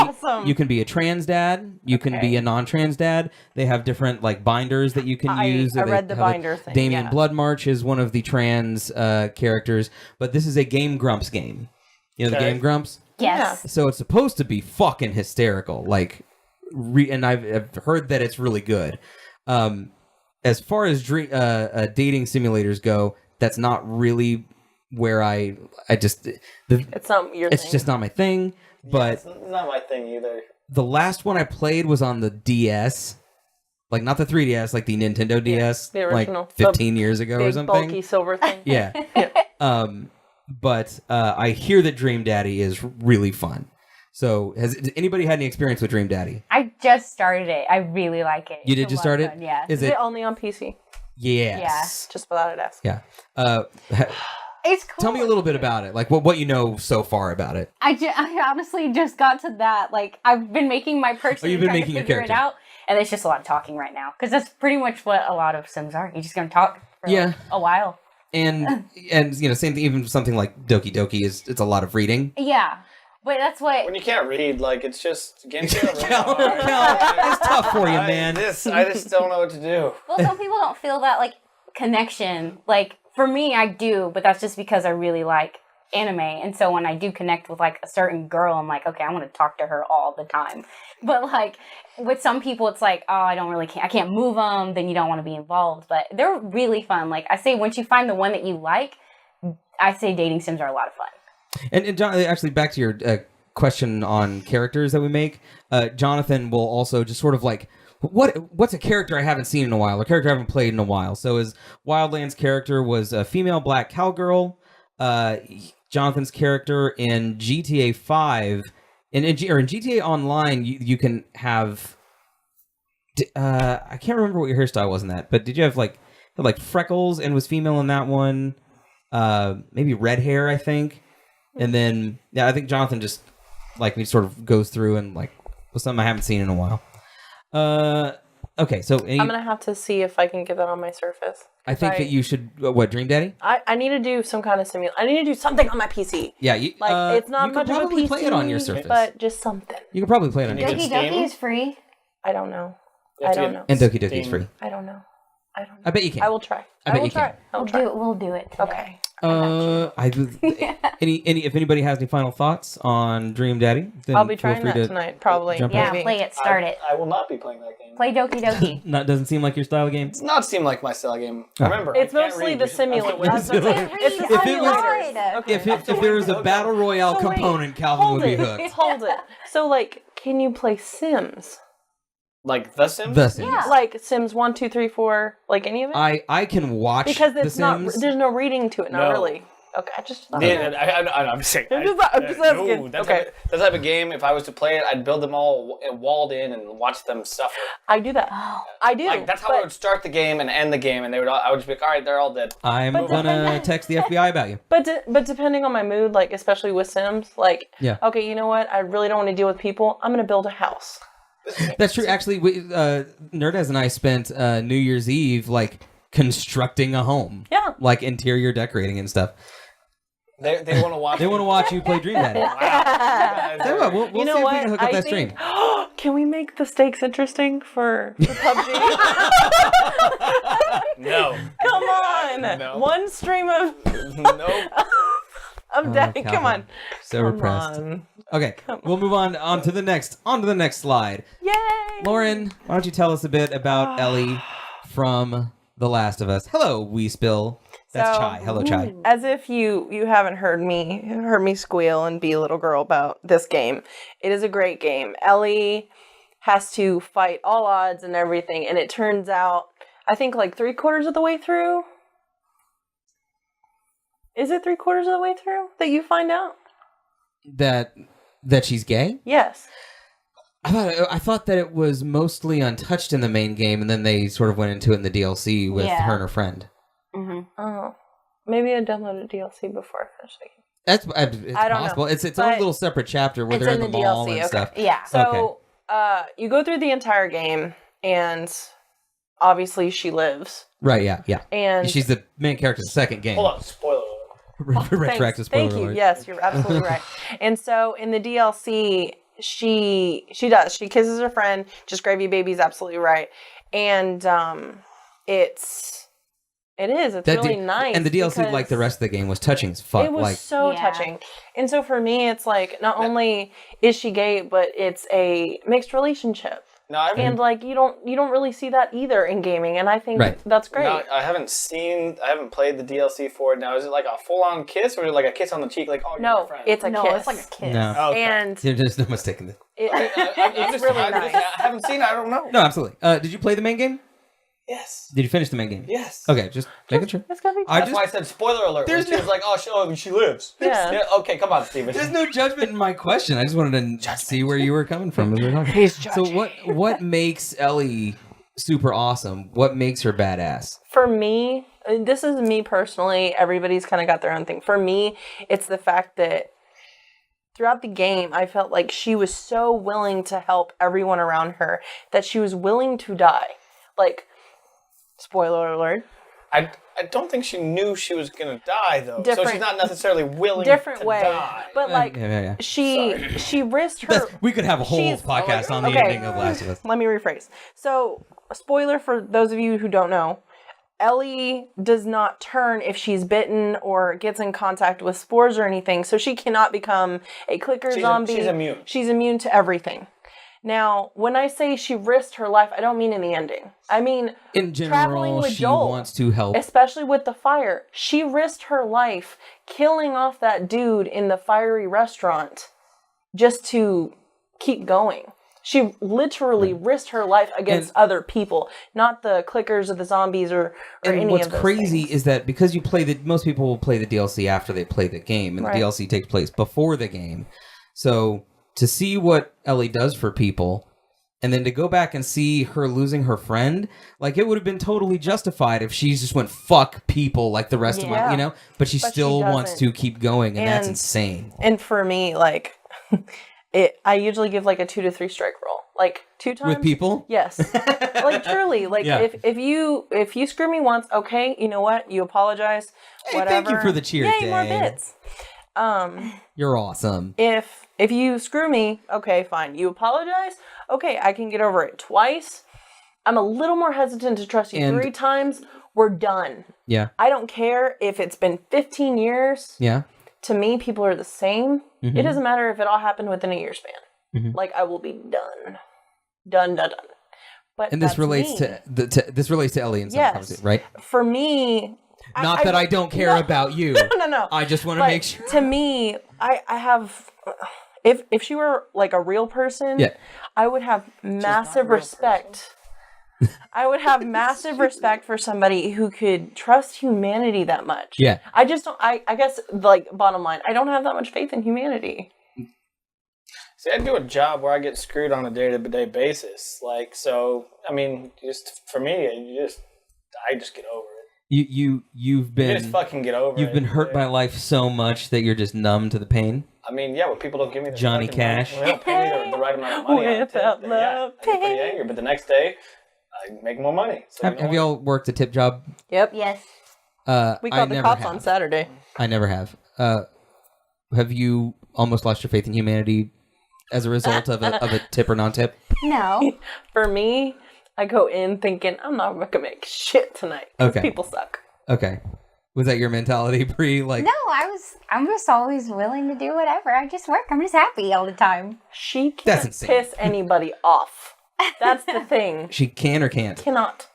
[SPEAKER 1] you can be a trans dad. You can be a non-trans dad. They have different like binders that you can use.
[SPEAKER 3] I read the binder thing.
[SPEAKER 1] Damien Bloodmarch is one of the trans characters, but this is a Game Grumps game. You know the Game Grumps?
[SPEAKER 4] Yes.
[SPEAKER 3] Yeah.
[SPEAKER 1] So it's supposed to be fucking hysterical. Like, and I've heard that it's really good. As far as dating simulators go, that's not really where I just
[SPEAKER 3] it's not your
[SPEAKER 1] it's
[SPEAKER 3] thing.
[SPEAKER 1] just not my thing. But
[SPEAKER 2] it's not my thing either.
[SPEAKER 1] The last one I played was on the DS, like not the 3DS, like the Nintendo DS,
[SPEAKER 3] the original,
[SPEAKER 1] like 15 years ago
[SPEAKER 3] big,
[SPEAKER 1] or something.
[SPEAKER 3] Bulky silver thing.
[SPEAKER 1] Yeah. But I hear that Dream Daddy is really fun. So has anybody had any experience with Dream Daddy?
[SPEAKER 4] I just started it. I really like it.
[SPEAKER 1] You did just start it?
[SPEAKER 4] Fun, yeah.
[SPEAKER 3] Is it only on PC?
[SPEAKER 1] Yes.
[SPEAKER 3] Just without it asking.
[SPEAKER 1] Yeah.
[SPEAKER 4] It's cool.
[SPEAKER 1] Tell me a little bit about it. Like what you know so far about it.
[SPEAKER 4] I honestly just got to that. Like I've been making my person
[SPEAKER 1] you've been
[SPEAKER 4] trying
[SPEAKER 1] making
[SPEAKER 4] to
[SPEAKER 1] your
[SPEAKER 4] figure it
[SPEAKER 1] character.
[SPEAKER 4] out, and it's just a lot of talking right now because that's pretty much what a lot of Sims are. You're just gonna talk for a while.
[SPEAKER 1] And you know, same thing. Even something like Doki Doki it's a lot of reading.
[SPEAKER 4] Yeah, but that's what
[SPEAKER 2] when you can't read, like it's just games.
[SPEAKER 1] It's tough for you, man.
[SPEAKER 2] I just don't know what to do.
[SPEAKER 4] Well, some people don't feel that like connection. Like for me, I do, but that's just because I really like anime, and so when I do connect with like a certain girl, I'm like, okay, I want to talk to her all the time. But like with some people, it's like, oh, I can't move them. Then you don't want to be involved. But they're really fun. Like I say, once you find the one that you like, I say dating sims are a lot of fun.
[SPEAKER 1] And John, actually, back to your question on characters that we make, Jonathan will also just sort of like, what's a character I haven't seen in a while, or character I haven't played in a while. So his Wildlands character was a female black cowgirl. Jonathan's character in GTA 5, in GTA Online, you can have, I can't remember what your hairstyle was in that, but did you have like freckles and was female in that one? Maybe red hair, I think. And then, I think Jonathan just, like, he sort of goes through and, like, was something I haven't seen in a while. Okay, so... I'm
[SPEAKER 3] going to have to see if I can get that on my Surface.
[SPEAKER 1] I think that you should... What, Dream Daddy?
[SPEAKER 3] I need to do some kind of simulation. I need to do something on my PC.
[SPEAKER 1] Yeah,
[SPEAKER 3] it's not much of a PC,
[SPEAKER 1] you could probably play it on your Surface.
[SPEAKER 3] But just something.
[SPEAKER 1] You could probably play it on your
[SPEAKER 4] Doki Doki is free.
[SPEAKER 3] I don't know. I don't know.
[SPEAKER 1] And Doki Doki is free.
[SPEAKER 3] I don't know.
[SPEAKER 1] I bet you can.
[SPEAKER 3] I will try.
[SPEAKER 1] I will try.
[SPEAKER 4] We'll do it today.
[SPEAKER 3] Okay.
[SPEAKER 1] If anybody has any final thoughts on Dream Daddy, then
[SPEAKER 3] I'll be trying that tonight, probably.
[SPEAKER 4] Play it. Start it.
[SPEAKER 2] I will not be playing that game.
[SPEAKER 4] Play Doki Doki.
[SPEAKER 1] Doesn't seem like your style of game.
[SPEAKER 2] It's not seem like my style game. Remember,
[SPEAKER 3] it's mostly the simulator. It's the
[SPEAKER 1] If there was a battle royale component, Calvin would be hooked.
[SPEAKER 3] Hold it. So, like, can you play Sims?
[SPEAKER 2] Like The Sims?
[SPEAKER 1] The Sims.
[SPEAKER 3] Yeah. Like Sims 1, 2, 3, 4, like any of it?
[SPEAKER 1] I can watch
[SPEAKER 3] because
[SPEAKER 1] it's
[SPEAKER 3] The Sims. There's no reading to it, not really. Okay, I just thought
[SPEAKER 2] I'm just saying.
[SPEAKER 3] I'm just asking.
[SPEAKER 2] That type of game, if I was to play it, I'd build them all walled in and watch them suffer.
[SPEAKER 3] I do that. I do.
[SPEAKER 2] Like, that's how I would start the game and end the game, and I would just be like, all right, they're all dead.
[SPEAKER 1] I'm gonna text the FBI about you.
[SPEAKER 3] But depending on my mood, like especially with Sims, like, okay, you know what? I really don't want to deal with people. I'm gonna build a house.
[SPEAKER 1] That's true. Actually, Nerdez and I spent New Year's Eve like constructing a home.
[SPEAKER 3] Yeah.
[SPEAKER 1] Like interior decorating and stuff.
[SPEAKER 2] They want to watch.
[SPEAKER 1] They want to watch you play Dream Daddy.
[SPEAKER 2] Wow.
[SPEAKER 1] We'll see if we can hook up that stream.
[SPEAKER 3] Can we make the stakes interesting for PUBG?
[SPEAKER 2] No.
[SPEAKER 3] Come on.
[SPEAKER 2] No.
[SPEAKER 3] One stream of
[SPEAKER 2] Nope.
[SPEAKER 3] Daddy. Come on.
[SPEAKER 1] So repressed. Okay, we'll move on to the next slide.
[SPEAKER 3] Yay!
[SPEAKER 1] Lauren, why don't you tell us a bit about Ellie from The Last of Us? Hello, Wee Spill. That's Chai. Hello, Chai.
[SPEAKER 3] As if you haven't heard me squeal and be a little girl about this game. It is a great game. Ellie has to fight all odds and everything, and it turns out, I think like 3/4 of the way through. Is it 3/4 of the way through that you find out
[SPEAKER 1] that she's gay?
[SPEAKER 3] Yes.
[SPEAKER 1] I thought that it was mostly untouched in the main game, and then they sort of went into it in the DLC with her and her friend.
[SPEAKER 4] Mm-hmm.
[SPEAKER 3] Oh, maybe I downloaded DLC before I finished the game.
[SPEAKER 1] It's
[SPEAKER 3] I don't
[SPEAKER 1] possible.
[SPEAKER 3] know.
[SPEAKER 1] It's its own little separate chapter where they're in the mall and stuff.
[SPEAKER 4] Yeah.
[SPEAKER 3] So you go through the entire game, and obviously she lives.
[SPEAKER 1] Right. Yeah.
[SPEAKER 3] And
[SPEAKER 1] she's the main character in the second game.
[SPEAKER 2] Hold on, spoiler alert.
[SPEAKER 1] Retroactive spoiler
[SPEAKER 3] Thank you.
[SPEAKER 1] alert.
[SPEAKER 3] Yes, you're absolutely right. And so in the DLC, she kisses her friend. Just gravy baby's absolutely right. And it's really nice.
[SPEAKER 1] And the DLC, like the rest of the game, was touching as fuck.
[SPEAKER 3] It was so touching. And so for me, it's like not only is she gay, but it's a mixed relationship.
[SPEAKER 2] No,
[SPEAKER 3] and like you don't really see that either in gaming, and I think that's great.
[SPEAKER 2] No, I haven't played the DLC for it. Now, is it like a full-on kiss, or is it like a kiss on the cheek, like you're my friend?
[SPEAKER 3] It's a kiss.
[SPEAKER 4] It's like a kiss.
[SPEAKER 1] No.
[SPEAKER 2] Okay.
[SPEAKER 3] And
[SPEAKER 1] there's no mistaking it.
[SPEAKER 3] It's really nice.
[SPEAKER 2] I haven't seen it. I don't know.
[SPEAKER 1] No, absolutely. Did you play the main game?
[SPEAKER 2] Yes.
[SPEAKER 1] Did you finish the main game?
[SPEAKER 2] Yes.
[SPEAKER 1] Okay, just making sure.
[SPEAKER 3] It's gonna be.
[SPEAKER 2] That's why I said spoiler alert. She was like, she lives.
[SPEAKER 3] Yeah.
[SPEAKER 2] Okay, come on, Steven.
[SPEAKER 1] There's no judgment in my question. I just wanted to see where you were coming from as we were talking.
[SPEAKER 3] He's judging.
[SPEAKER 1] So what makes Ellie super awesome? What makes her badass?
[SPEAKER 3] For me, this is me personally. Everybody's kind of got their own thing. For me, it's the fact that throughout the game, I felt like she was so willing to help everyone around her that she was willing to die. Like, spoiler alert.
[SPEAKER 2] I don't think she knew she was gonna die though. So she's not necessarily willing
[SPEAKER 3] to
[SPEAKER 2] way. Die.
[SPEAKER 3] But like she risked her.
[SPEAKER 1] We could have a whole podcast on the ending of Last of Us.
[SPEAKER 3] Let me rephrase. So, a spoiler for those of you who don't know. Ellie does not turn if she's bitten or gets in contact with spores or anything, so she cannot become a clicker zombie.
[SPEAKER 2] She's immune.
[SPEAKER 3] She's immune to everything. Now, when I say she risked her life, I don't mean in the ending. I mean
[SPEAKER 1] in general,
[SPEAKER 3] traveling with
[SPEAKER 1] she
[SPEAKER 3] Joel,
[SPEAKER 1] wants to help.
[SPEAKER 3] especially with the fire. She risked her life killing off that dude in the fiery restaurant just to keep going. She literally risked her life against other people, not the clickers or the zombies or any of those
[SPEAKER 1] what's crazy
[SPEAKER 3] things.
[SPEAKER 1] is that because most people will play the DLC after they play the game, and the DLC takes place before the game. So to see what Ellie does for people, and then to go back and see her losing her friend, like it would have been totally justified if she just went fuck people like the rest of them, But she still wants to keep going, and that's insane.
[SPEAKER 3] And for me, like, I usually give like a 2 to 3 strike roll, like 2 times
[SPEAKER 1] with people.
[SPEAKER 3] Yes, like truly, like if you screw me once, okay, you know what? You apologize.
[SPEAKER 1] Hey,
[SPEAKER 3] whatever.
[SPEAKER 1] thank you for the cheers,
[SPEAKER 3] Yay, more bits.
[SPEAKER 1] You're awesome.
[SPEAKER 3] If you screw me, okay, fine. You apologize? Okay, I can get over it. Twice, I'm a little more hesitant to trust you. 3 times, we're done.
[SPEAKER 1] Yeah.
[SPEAKER 3] I don't care if it's been 15 years.
[SPEAKER 1] Yeah.
[SPEAKER 3] To me, people are the same.
[SPEAKER 1] Mm-hmm.
[SPEAKER 3] It doesn't matter if it all happened within a year span.
[SPEAKER 1] Mm-hmm.
[SPEAKER 3] Like, I will be done. Done. But
[SPEAKER 1] and this relates this relates to Ellie in some conversation, right?
[SPEAKER 3] For me...
[SPEAKER 1] Not that I don't care about you.
[SPEAKER 3] No.
[SPEAKER 1] I just want to make sure.
[SPEAKER 3] To me, I have... If she were like a real person, I would have massive respect. I would have massive respect for somebody who could trust humanity that much.
[SPEAKER 1] Yeah.
[SPEAKER 3] I just don't, I guess, like, bottom line, I don't have that much faith in humanity.
[SPEAKER 2] See, I do a job where I get screwed on a day-to-day basis. Like, so, I mean, just for me, I just get over it.
[SPEAKER 1] You've been...
[SPEAKER 2] You just fucking get over it.
[SPEAKER 1] You've been hurt by life so much that you're just numb to the pain?
[SPEAKER 2] I mean, yeah, when people don't give me
[SPEAKER 1] Johnny Cash.
[SPEAKER 2] Money, they don't pay me the right amount of money.
[SPEAKER 3] Without love,
[SPEAKER 2] I get pretty angry. But the next day, I make more money. So
[SPEAKER 1] Have you all worked a tip job?
[SPEAKER 3] Yep.
[SPEAKER 4] Yes.
[SPEAKER 3] We called the cops on Saturday.
[SPEAKER 1] I never have. Have you almost lost your faith in humanity as a result of a tip or non-tip?
[SPEAKER 4] No.
[SPEAKER 3] For me, I go in thinking, I'm not going to make shit tonight.
[SPEAKER 1] Okay.
[SPEAKER 3] People suck.
[SPEAKER 1] Okay. Was that your mentality, Bree? Like,
[SPEAKER 4] No, I'm just always willing to do whatever. I just work. I'm just happy all the time.
[SPEAKER 3] She
[SPEAKER 1] That's
[SPEAKER 3] can't
[SPEAKER 1] insane.
[SPEAKER 3] piss anybody off. That's the thing.
[SPEAKER 1] she can or can't?
[SPEAKER 3] Cannot.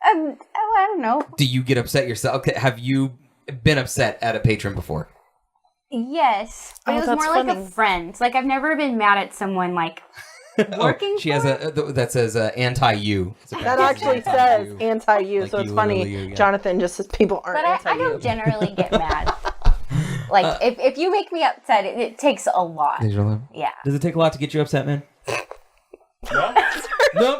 [SPEAKER 4] I don't know.
[SPEAKER 1] Do you get upset yourself? Okay, have you been upset at a patron before?
[SPEAKER 4] Yes, but it was
[SPEAKER 3] that's
[SPEAKER 4] more like
[SPEAKER 3] funny.
[SPEAKER 4] a friend. Like I've never been mad at someone like working.
[SPEAKER 1] She has that says anti-you.
[SPEAKER 3] That actually says anti-you,
[SPEAKER 1] Like
[SPEAKER 3] so it's
[SPEAKER 1] you,
[SPEAKER 3] funny.
[SPEAKER 1] literally you, yeah.
[SPEAKER 3] Jonathan just says people aren't
[SPEAKER 4] But I
[SPEAKER 3] anti-you.
[SPEAKER 4] don't generally get mad. Like if you make me upset, it takes a lot. Yeah.
[SPEAKER 1] Does it take a lot to get you upset, man?
[SPEAKER 2] No.
[SPEAKER 1] Nope.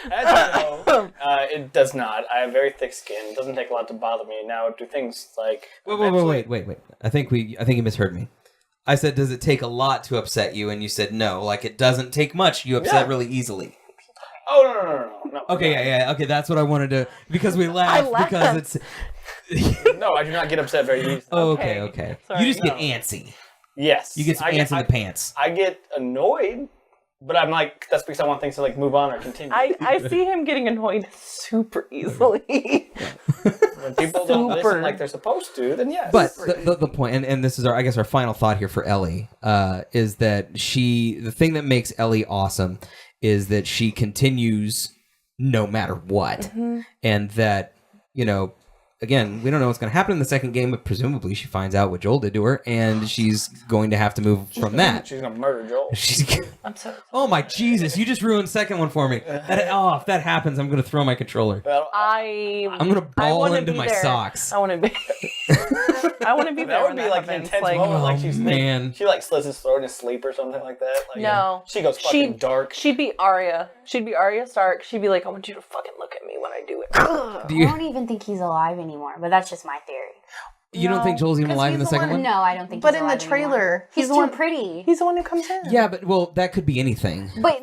[SPEAKER 2] As you know, it does not. I have very thick skin. It doesn't take a lot to bother me. Now, do things like...
[SPEAKER 1] Wait. I think you misheard me. I said, does it take a lot to upset you? And you said no. Like, it doesn't take much. You upset really easily.
[SPEAKER 2] Oh, no.
[SPEAKER 1] Okay, yeah. Okay, that's what I wanted to... Because we laugh. Because it's...
[SPEAKER 2] No, I do not get upset very easily.
[SPEAKER 1] Okay.
[SPEAKER 3] Sorry.
[SPEAKER 1] You just get antsy.
[SPEAKER 2] Yes.
[SPEAKER 1] You get some ants in the pants.
[SPEAKER 2] I get annoyed, but I'm like, that's because I want things to like move on or continue.
[SPEAKER 3] I see him getting annoyed super easily.
[SPEAKER 2] When people don't listen like they're supposed to, then yes.
[SPEAKER 1] But the point, and this is our final thought here for Ellie, is that the thing that makes Ellie awesome is that she continues no matter what. And that, again, we don't know what's going to happen in the second game, but presumably she finds out what Joel did to her, and she's going to have to move from that.
[SPEAKER 2] She's going to murder Joel.
[SPEAKER 3] I'm sorry.
[SPEAKER 1] Oh my Jesus, you just ruined the second one for me. If that happens, I'm going to throw my controller. I'm going to ball into my socks.
[SPEAKER 3] I want to be there.
[SPEAKER 2] That would be like an intense moment. Like she like slits his throat in his sleep or something like that. Like,
[SPEAKER 3] no.
[SPEAKER 2] She goes fucking dark.
[SPEAKER 3] She'd be Arya. She'd be Arya Stark. She'd be like, I want you to fucking look at me when I do it.
[SPEAKER 4] I don't even think he's alive anymore, but that's just my theory.
[SPEAKER 1] You don't think Joel's even alive in the second one?
[SPEAKER 4] No, I don't think
[SPEAKER 3] But
[SPEAKER 4] he's
[SPEAKER 3] in the
[SPEAKER 4] alive
[SPEAKER 3] trailer,
[SPEAKER 4] anymore. He's too pretty.
[SPEAKER 3] He's the one who comes in.
[SPEAKER 1] Yeah, but that could be anything.
[SPEAKER 4] But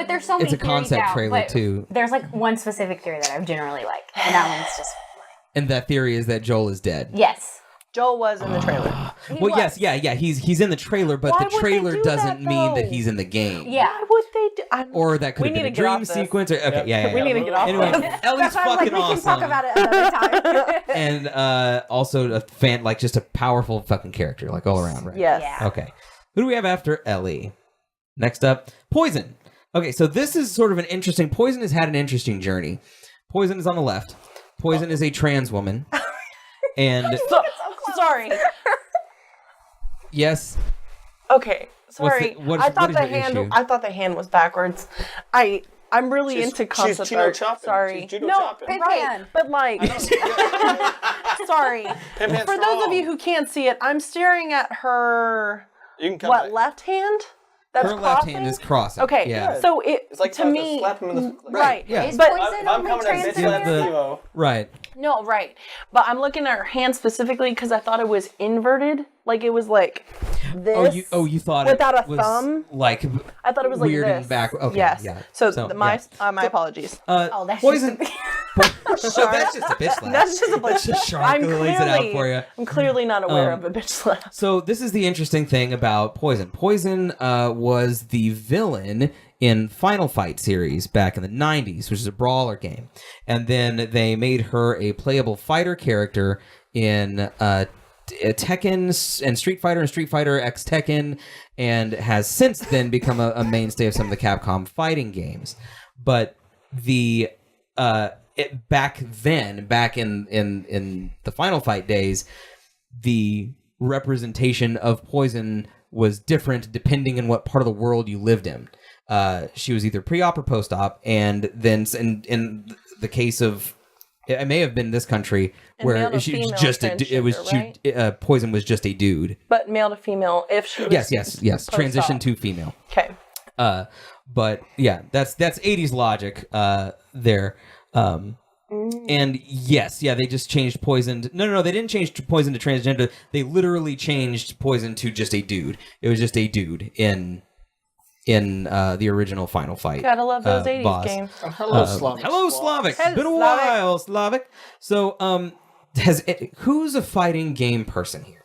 [SPEAKER 4] there's so many
[SPEAKER 1] It's a concept
[SPEAKER 4] theories out,
[SPEAKER 1] trailer,
[SPEAKER 4] but
[SPEAKER 1] too.
[SPEAKER 4] There's like one specific theory that I generally like, and that one's just...
[SPEAKER 1] And that theory is that Joel is dead.
[SPEAKER 4] Yes.
[SPEAKER 3] Joel was in the trailer.
[SPEAKER 1] Yes, he's in the trailer, but
[SPEAKER 3] Why
[SPEAKER 1] the
[SPEAKER 3] would they
[SPEAKER 1] trailer
[SPEAKER 3] do
[SPEAKER 1] doesn't
[SPEAKER 3] that,
[SPEAKER 1] mean
[SPEAKER 3] though?
[SPEAKER 1] that he's in the game.
[SPEAKER 4] Yeah.
[SPEAKER 3] Why would they do?
[SPEAKER 1] Or that could have been a dream sequence. We
[SPEAKER 3] We need to get off
[SPEAKER 1] Anyway,
[SPEAKER 3] this.
[SPEAKER 1] Ellie's fucking
[SPEAKER 4] we
[SPEAKER 1] awesome.
[SPEAKER 4] can talk about it another time.
[SPEAKER 1] And also a fan, like just a powerful fucking character, like all around, right?
[SPEAKER 3] Yes.
[SPEAKER 4] Yeah.
[SPEAKER 1] Okay. Who do we have after Ellie? Next up, Poison. Okay, so this is sort of an interesting... Poison has had an interesting journey. Poison is on the left. Poison is a trans woman. And...
[SPEAKER 3] Sorry.
[SPEAKER 1] Yes.
[SPEAKER 3] Okay. Sorry. I thought
[SPEAKER 1] what is your issue?
[SPEAKER 3] I thought the hand was backwards. I'm really into concept
[SPEAKER 2] judo
[SPEAKER 3] art.
[SPEAKER 2] chopping.
[SPEAKER 3] Sorry.
[SPEAKER 2] She's judo
[SPEAKER 3] No,
[SPEAKER 2] chopping.
[SPEAKER 3] right. But like, sorry.
[SPEAKER 2] Pimp
[SPEAKER 3] For those of you who can't see it, I'm staring at her.
[SPEAKER 2] You can come back.
[SPEAKER 3] Left hand? That's
[SPEAKER 1] Her
[SPEAKER 3] crossing?
[SPEAKER 1] left hand is crossing.
[SPEAKER 3] Okay.
[SPEAKER 1] Yeah.
[SPEAKER 3] So it's
[SPEAKER 2] like
[SPEAKER 3] to me,
[SPEAKER 2] slap him in the
[SPEAKER 3] right?
[SPEAKER 1] Yeah.
[SPEAKER 4] Is
[SPEAKER 3] But
[SPEAKER 4] Poison
[SPEAKER 2] if I'm
[SPEAKER 4] only
[SPEAKER 2] coming at
[SPEAKER 4] trans
[SPEAKER 2] bitch slap
[SPEAKER 1] the-
[SPEAKER 2] Evo.
[SPEAKER 1] Right.
[SPEAKER 3] no, right. But I'm looking at her hand specifically because I thought it was inverted. Like it was like this.
[SPEAKER 1] You thought
[SPEAKER 3] without
[SPEAKER 1] it
[SPEAKER 3] a
[SPEAKER 1] was
[SPEAKER 3] thumb?
[SPEAKER 1] like
[SPEAKER 3] I thought it was like
[SPEAKER 1] weird
[SPEAKER 3] this.
[SPEAKER 1] and back. Okay.
[SPEAKER 3] Yes.
[SPEAKER 1] Yeah.
[SPEAKER 3] So,
[SPEAKER 1] So,
[SPEAKER 3] my
[SPEAKER 1] yeah.
[SPEAKER 3] my apologies.
[SPEAKER 4] That's
[SPEAKER 1] Poison.
[SPEAKER 4] just...
[SPEAKER 1] That's just a bitch slap.
[SPEAKER 3] That's just a bitch.
[SPEAKER 1] Just Shark lays it out for you.
[SPEAKER 3] I'm clearly not aware of a bitch slap.
[SPEAKER 1] So this is the interesting thing about Poison. Poison was the villain in Final Fight series back in the 90s, which is a brawler game. And then they made her a playable fighter character in Tekken and Street Fighter X Tekken, and has since then become a mainstay of some of the Capcom fighting games. But the back in the Final Fight days, the representation of Poison was different depending on what part of the world you lived in. She was either pre-op or post-op, and then in the case of, it may have been this country where she was just Poison was just a dude.
[SPEAKER 3] But male to female, if she was
[SPEAKER 1] yes, transition to female.
[SPEAKER 3] Okay.
[SPEAKER 1] But yeah, that's 80s logic there. And yes, they just changed Poison. No, they didn't change Poison to transgender. They literally changed Poison to just a dude. It was just a dude in the original Final Fight.
[SPEAKER 3] Gotta love those 80s
[SPEAKER 1] boss.
[SPEAKER 3] games.
[SPEAKER 2] Hello, Slavic.
[SPEAKER 1] Hello, Slavic. It's been a
[SPEAKER 3] Slavic.
[SPEAKER 1] while, Slavic. So, who's a fighting game person here?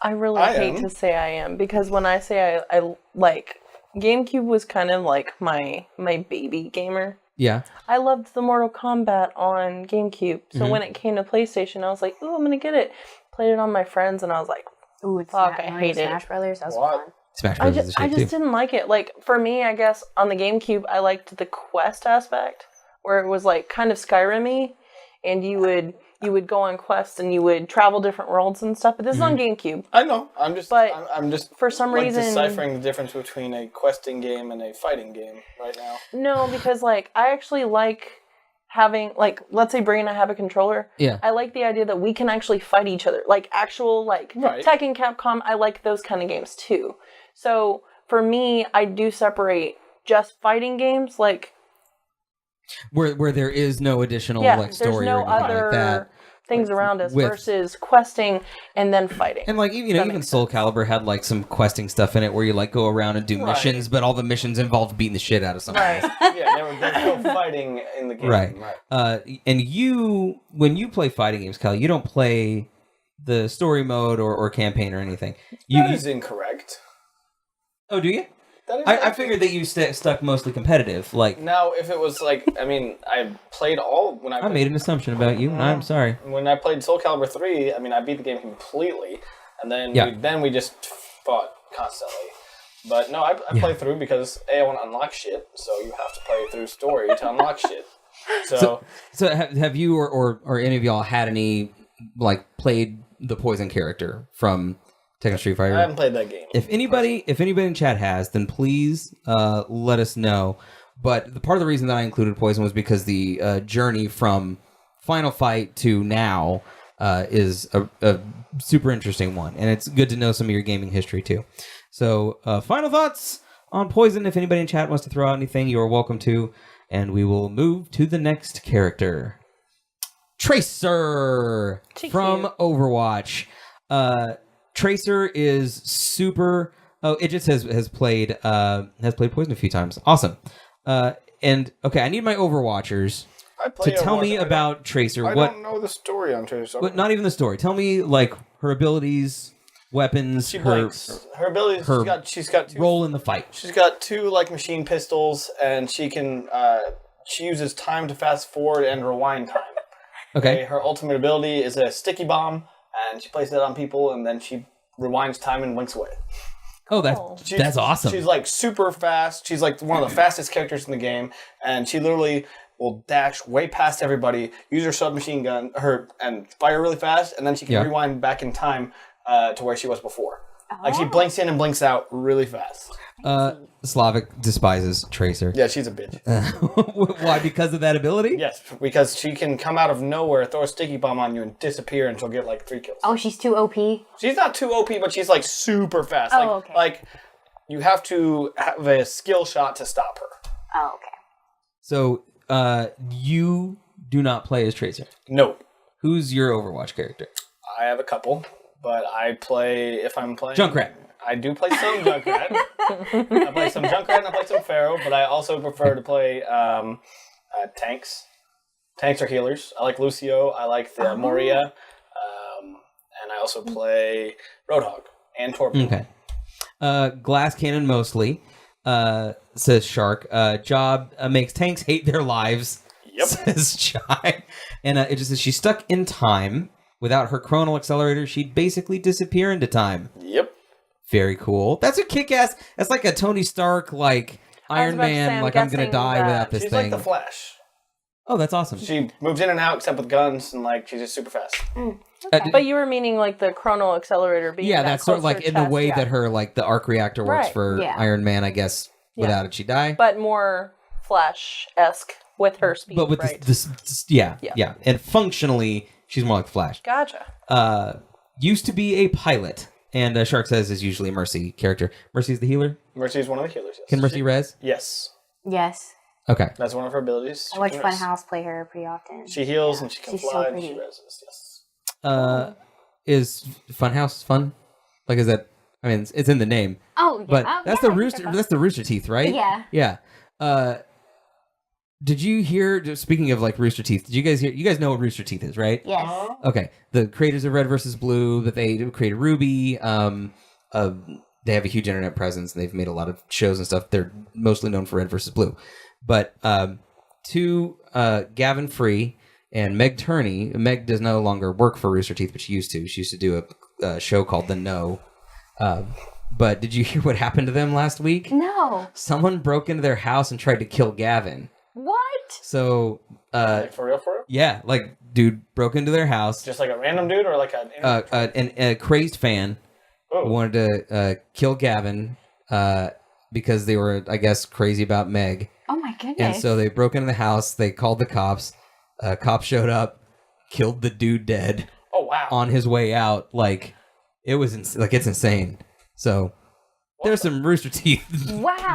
[SPEAKER 3] I really hate to say I am, because when I say I like, GameCube was kind of like my baby gamer.
[SPEAKER 1] Yeah.
[SPEAKER 3] I loved the Mortal Kombat on GameCube. So when it came to PlayStation, I was like, ooh, I'm going to get it. Played it on my friends, and I was like, ooh, fuck, I hate it.
[SPEAKER 4] Smash Brothers, that was fun.
[SPEAKER 1] Smash Brothers
[SPEAKER 3] I just didn't like it. Like, for me, I guess, on the GameCube, I liked the quest aspect, where it was, like, kind of Skyrim-y, and you would go on quests, and you would travel different worlds and stuff. But this is on GameCube.
[SPEAKER 2] I know. I'm just
[SPEAKER 3] for some reason
[SPEAKER 2] deciphering the difference between a questing game and a fighting game right now.
[SPEAKER 3] No, because like I actually like having, like, let's say Bree and I have a controller.
[SPEAKER 1] Yeah.
[SPEAKER 3] I like the idea that we can actually fight each other, like actual Tekken, Capcom. I like those kind of games too. So for me, I do separate just fighting games, like
[SPEAKER 1] where there is no additional story
[SPEAKER 3] there's no
[SPEAKER 1] or anything
[SPEAKER 3] other
[SPEAKER 1] like that.
[SPEAKER 3] Things around us versus questing and then fighting.
[SPEAKER 1] And like even Soul Calibur had like some questing stuff in it where you like go around and do missions, but all the missions involved beating the shit out of somebody.
[SPEAKER 3] Right.
[SPEAKER 2] There's no fighting in the game.
[SPEAKER 1] Right. And when you play fighting games, Kyle, you don't play the story mode or campaign or anything.
[SPEAKER 2] That is incorrect.
[SPEAKER 1] Oh, do you? I figured that you stuck mostly competitive. Like
[SPEAKER 2] now, if it was like, I played all when I
[SPEAKER 1] made an assumption about you. I'm sorry.
[SPEAKER 2] When I played Soul Calibur 3, I beat the game completely, and then we just fought constantly. But no, I play through because I want to unlock shit. So you have to play through story to unlock shit. So
[SPEAKER 1] have you or any of y'all had any played the Poison character from Tekken Street Fighter?
[SPEAKER 2] I haven't played that game.
[SPEAKER 1] If anybody in chat has, then please let us know. But the part of the reason that I included Poison was because the journey from Final Fight to now is a super interesting one, and it's good to know some of your gaming history too. So, final thoughts on Poison. If anybody in chat wants to throw out anything, you are welcome to, and we will move to the next character, Tracer from Overwatch. Tracer is super. Oh, it just has played Poison a few times. Awesome. And okay, I need my Overwatchers to tell me about Tracer.
[SPEAKER 2] I don't know the story on Tracer.
[SPEAKER 1] But not even the story. Tell me her abilities, weapons,
[SPEAKER 2] her abilities. She's got two,
[SPEAKER 1] role in the fight.
[SPEAKER 2] She's got two machine pistols, and she can she uses time to fast forward and rewind time.
[SPEAKER 1] Okay.
[SPEAKER 2] Her ultimate ability is a sticky bomb, and she places it on people, and then she rewinds time and winks away.
[SPEAKER 1] Oh, that's awesome.
[SPEAKER 2] She's super fast. She's one of the fastest characters in the game, and she literally will dash way past everybody, use her submachine gun, and fire really fast, and then she can rewind back in time to where she was before. She blinks in and blinks out really fast.
[SPEAKER 1] Slavic despises Tracer.
[SPEAKER 2] Yeah, she's a bitch.
[SPEAKER 1] Why? Because of that ability?
[SPEAKER 2] Yes, because she can come out of nowhere, throw a sticky bomb on you, and disappear, and she'll get 3 kills.
[SPEAKER 4] Oh, she's too OP?
[SPEAKER 2] She's not too OP, but she's super fast.
[SPEAKER 4] Okay.
[SPEAKER 2] You have to have a skill shot to stop her.
[SPEAKER 4] Oh, okay.
[SPEAKER 1] So, you do not play as Tracer?
[SPEAKER 2] No.
[SPEAKER 1] Who's your Overwatch character?
[SPEAKER 2] I have a couple, but if I'm playing...
[SPEAKER 1] Junkrat.
[SPEAKER 2] I do play some Junkrat. I play some Junkrat and I play some Pharaoh, but I also prefer to play tanks. Tanks are healers. I like Lucio. I like the Moria. And I also play Roadhog and Torpedo.
[SPEAKER 1] Okay. Glass Cannon mostly, says Shark. Job makes tanks hate their lives, says Chai. And it just says she's stuck in time. Without her chronal accelerator, she'd basically disappear into time.
[SPEAKER 2] Yep.
[SPEAKER 1] Very cool. That's a kick-ass... That's like a Tony Stark, Iron Man, I'm gonna die without this thing.
[SPEAKER 2] She's like the Flash.
[SPEAKER 1] Oh, that's awesome.
[SPEAKER 2] She moves in and out except with guns, and she's just super fast.
[SPEAKER 3] Okay. But you were meaning the chronal accelerator being
[SPEAKER 1] that's sort of in the way that her, the arc reactor works for Iron Man, I guess. Without it, she'd die.
[SPEAKER 3] But more Flash-esque with her speed,
[SPEAKER 1] but with this yeah. And functionally, she's more like Flash.
[SPEAKER 3] Gotcha.
[SPEAKER 2] Used to be a pilot.
[SPEAKER 1] And Shark says is usually a Mercy character. Mercy's the healer?
[SPEAKER 2] Mercy's one of the healers, yes.
[SPEAKER 1] Can Mercy res?
[SPEAKER 2] Yes.
[SPEAKER 4] Yes.
[SPEAKER 1] Okay.
[SPEAKER 2] That's one of her abilities.
[SPEAKER 4] I watch Funhouse play her pretty often.
[SPEAKER 2] She heals and she can fly
[SPEAKER 4] so
[SPEAKER 2] and she resists.
[SPEAKER 1] Yes. Is Funhouse fun? Like, is that? I mean, it's in the name.
[SPEAKER 4] Oh, yeah.
[SPEAKER 1] But that's the rooster. That's the Rooster Teeth, right?
[SPEAKER 4] Yeah.
[SPEAKER 1] Yeah. Did you hear? Speaking of like Rooster Teeth, did you guys hear? You guys know what Rooster Teeth is, right?
[SPEAKER 4] Yes.
[SPEAKER 1] Okay. The creators of Red vs. Blue, that they created Ruby. They have a huge internet presence, and they've made a lot of shows and stuff. They're mostly known for Red vs. Blue, but Gavin Free and Meg Turney. Meg does no longer work for Rooster Teeth, but she used to. She used to do a show called The No. But did you hear what happened to them last week?
[SPEAKER 4] No.
[SPEAKER 1] Someone broke into their house and tried to kill Gavin.
[SPEAKER 4] What?
[SPEAKER 1] So,
[SPEAKER 2] like for real?
[SPEAKER 1] Yeah, like dude broke into their house.
[SPEAKER 2] Just like a random dude, or like
[SPEAKER 1] a crazed fan wanted to kill Gavin because they were, I guess, crazy about Meg.
[SPEAKER 4] Oh my goodness!
[SPEAKER 1] And so they broke into the house. They called the cops. Cops showed up, killed the dude dead.
[SPEAKER 2] Oh wow!
[SPEAKER 1] On his way out, like it was it's insane. So. There's some Rooster Teeth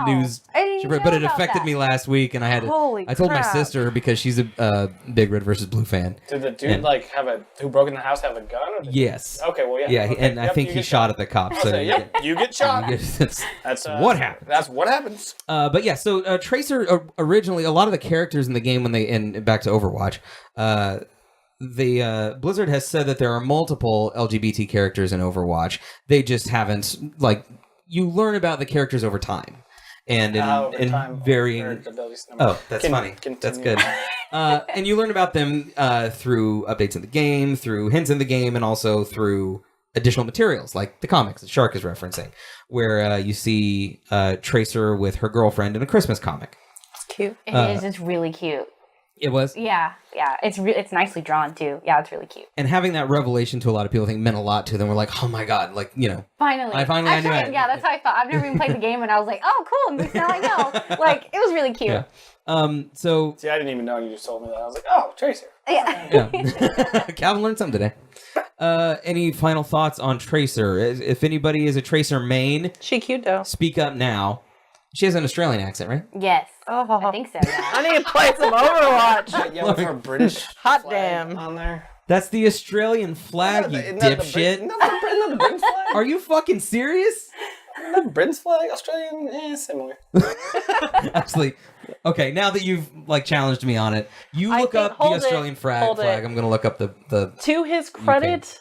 [SPEAKER 1] news, but it affected me last week, and I had to. I told my sister because she's a big Red vs. Blue fan.
[SPEAKER 2] Did the dude who broke in the house have a gun? Or
[SPEAKER 1] yes.
[SPEAKER 2] Okay, well, yeah.
[SPEAKER 1] Yeah,
[SPEAKER 2] okay.
[SPEAKER 1] and I think he shot at the cops. So
[SPEAKER 2] you get shot.
[SPEAKER 1] That's what happens.
[SPEAKER 2] That's what happens.
[SPEAKER 1] But yeah, so Tracer originally, a lot of the characters in the game when they and back to Overwatch. The Blizzard has said that there are multiple LGBT characters in Overwatch. They just haven't you learn about the characters over time, and in varying. Oh, that's funny. That's good. And you learn about them through updates in the game, through hints in the game, and also through additional materials like the comics that Shark is referencing, where you see Tracer with her girlfriend in a Christmas comic.
[SPEAKER 3] It's cute.
[SPEAKER 4] It is. It's really cute.
[SPEAKER 1] It was?
[SPEAKER 4] Yeah. It's nicely drawn, too. Yeah, it's really cute.
[SPEAKER 1] And having that revelation to a lot of people, I think, meant a lot to them. We're like, oh my god,
[SPEAKER 4] Finally.
[SPEAKER 1] I knew it.
[SPEAKER 4] Yeah, that's how I felt. I've never even played the game, and I was like, oh, cool, now I know. It was really cute.
[SPEAKER 1] Yeah.
[SPEAKER 2] See, I didn't even know, and you just told me that. I was like, oh, Tracer.
[SPEAKER 4] Yeah.
[SPEAKER 1] Calvin learned something today. Any final thoughts on Tracer? If anybody is a Tracer main,
[SPEAKER 3] she cute, though.
[SPEAKER 1] Speak up now. She has an Australian accent, right?
[SPEAKER 4] Yes. Oh, I think so. Yeah.
[SPEAKER 3] I need to play some Overwatch.
[SPEAKER 2] Yeah, with our British
[SPEAKER 3] hot damn
[SPEAKER 2] on there.
[SPEAKER 1] That's the Australian flag, you dipshit.
[SPEAKER 2] Isn't that the Britain's flag?
[SPEAKER 1] Are you fucking serious?
[SPEAKER 2] Isn't that Britain's flag? Australian? Similar.
[SPEAKER 1] Actually, okay, now that you've challenged me on it, you look up the Australian flag. I'm going to look up the...
[SPEAKER 3] To his credit,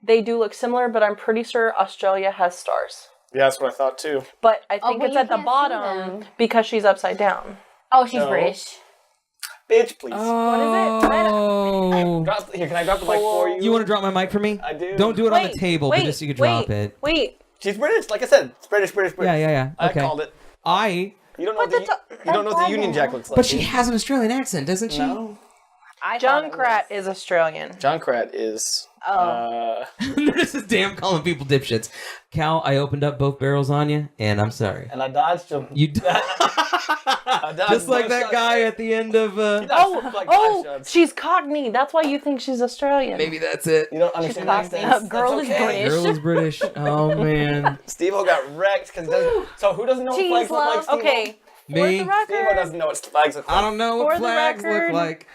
[SPEAKER 3] they do look similar, but I'm pretty sure Australia has stars.
[SPEAKER 2] Yeah, that's what I thought too.
[SPEAKER 3] But I think it's at the bottom because she's upside down.
[SPEAKER 4] Oh, she's British.
[SPEAKER 2] Bitch, please.
[SPEAKER 1] Oh.
[SPEAKER 2] What is it? Here, can I drop the mic for you?
[SPEAKER 1] You want to drop my mic for me?
[SPEAKER 2] I do.
[SPEAKER 1] Don't do it on the table, but just so you can drop it.
[SPEAKER 3] Wait.
[SPEAKER 2] She's British, like I said. It's British.
[SPEAKER 1] Yeah. Okay.
[SPEAKER 2] I called it.
[SPEAKER 1] You
[SPEAKER 2] don't know what the Union Jack looks like.
[SPEAKER 1] But she has an Australian accent, doesn't she?
[SPEAKER 2] No.
[SPEAKER 3] Junkrat is Australian.
[SPEAKER 2] Junkrat is...
[SPEAKER 1] This is damn calling people dipshits. Cal, I opened up both barrels on you, and I'm sorry.
[SPEAKER 2] And I dodged them.
[SPEAKER 1] You just like that guy at the end of...
[SPEAKER 3] she's Cockney. That's why you think she's Australian.
[SPEAKER 1] Maybe that's it.
[SPEAKER 2] You don't understand the accent.
[SPEAKER 4] Girl is British.
[SPEAKER 1] Girl is British. Oh, man.
[SPEAKER 2] Steve-O got wrecked. So who doesn't know what flags look like, Steve-O?
[SPEAKER 3] Okay.
[SPEAKER 1] Me?
[SPEAKER 2] Steve-O doesn't know what flags look like.
[SPEAKER 1] I don't know what flags look like.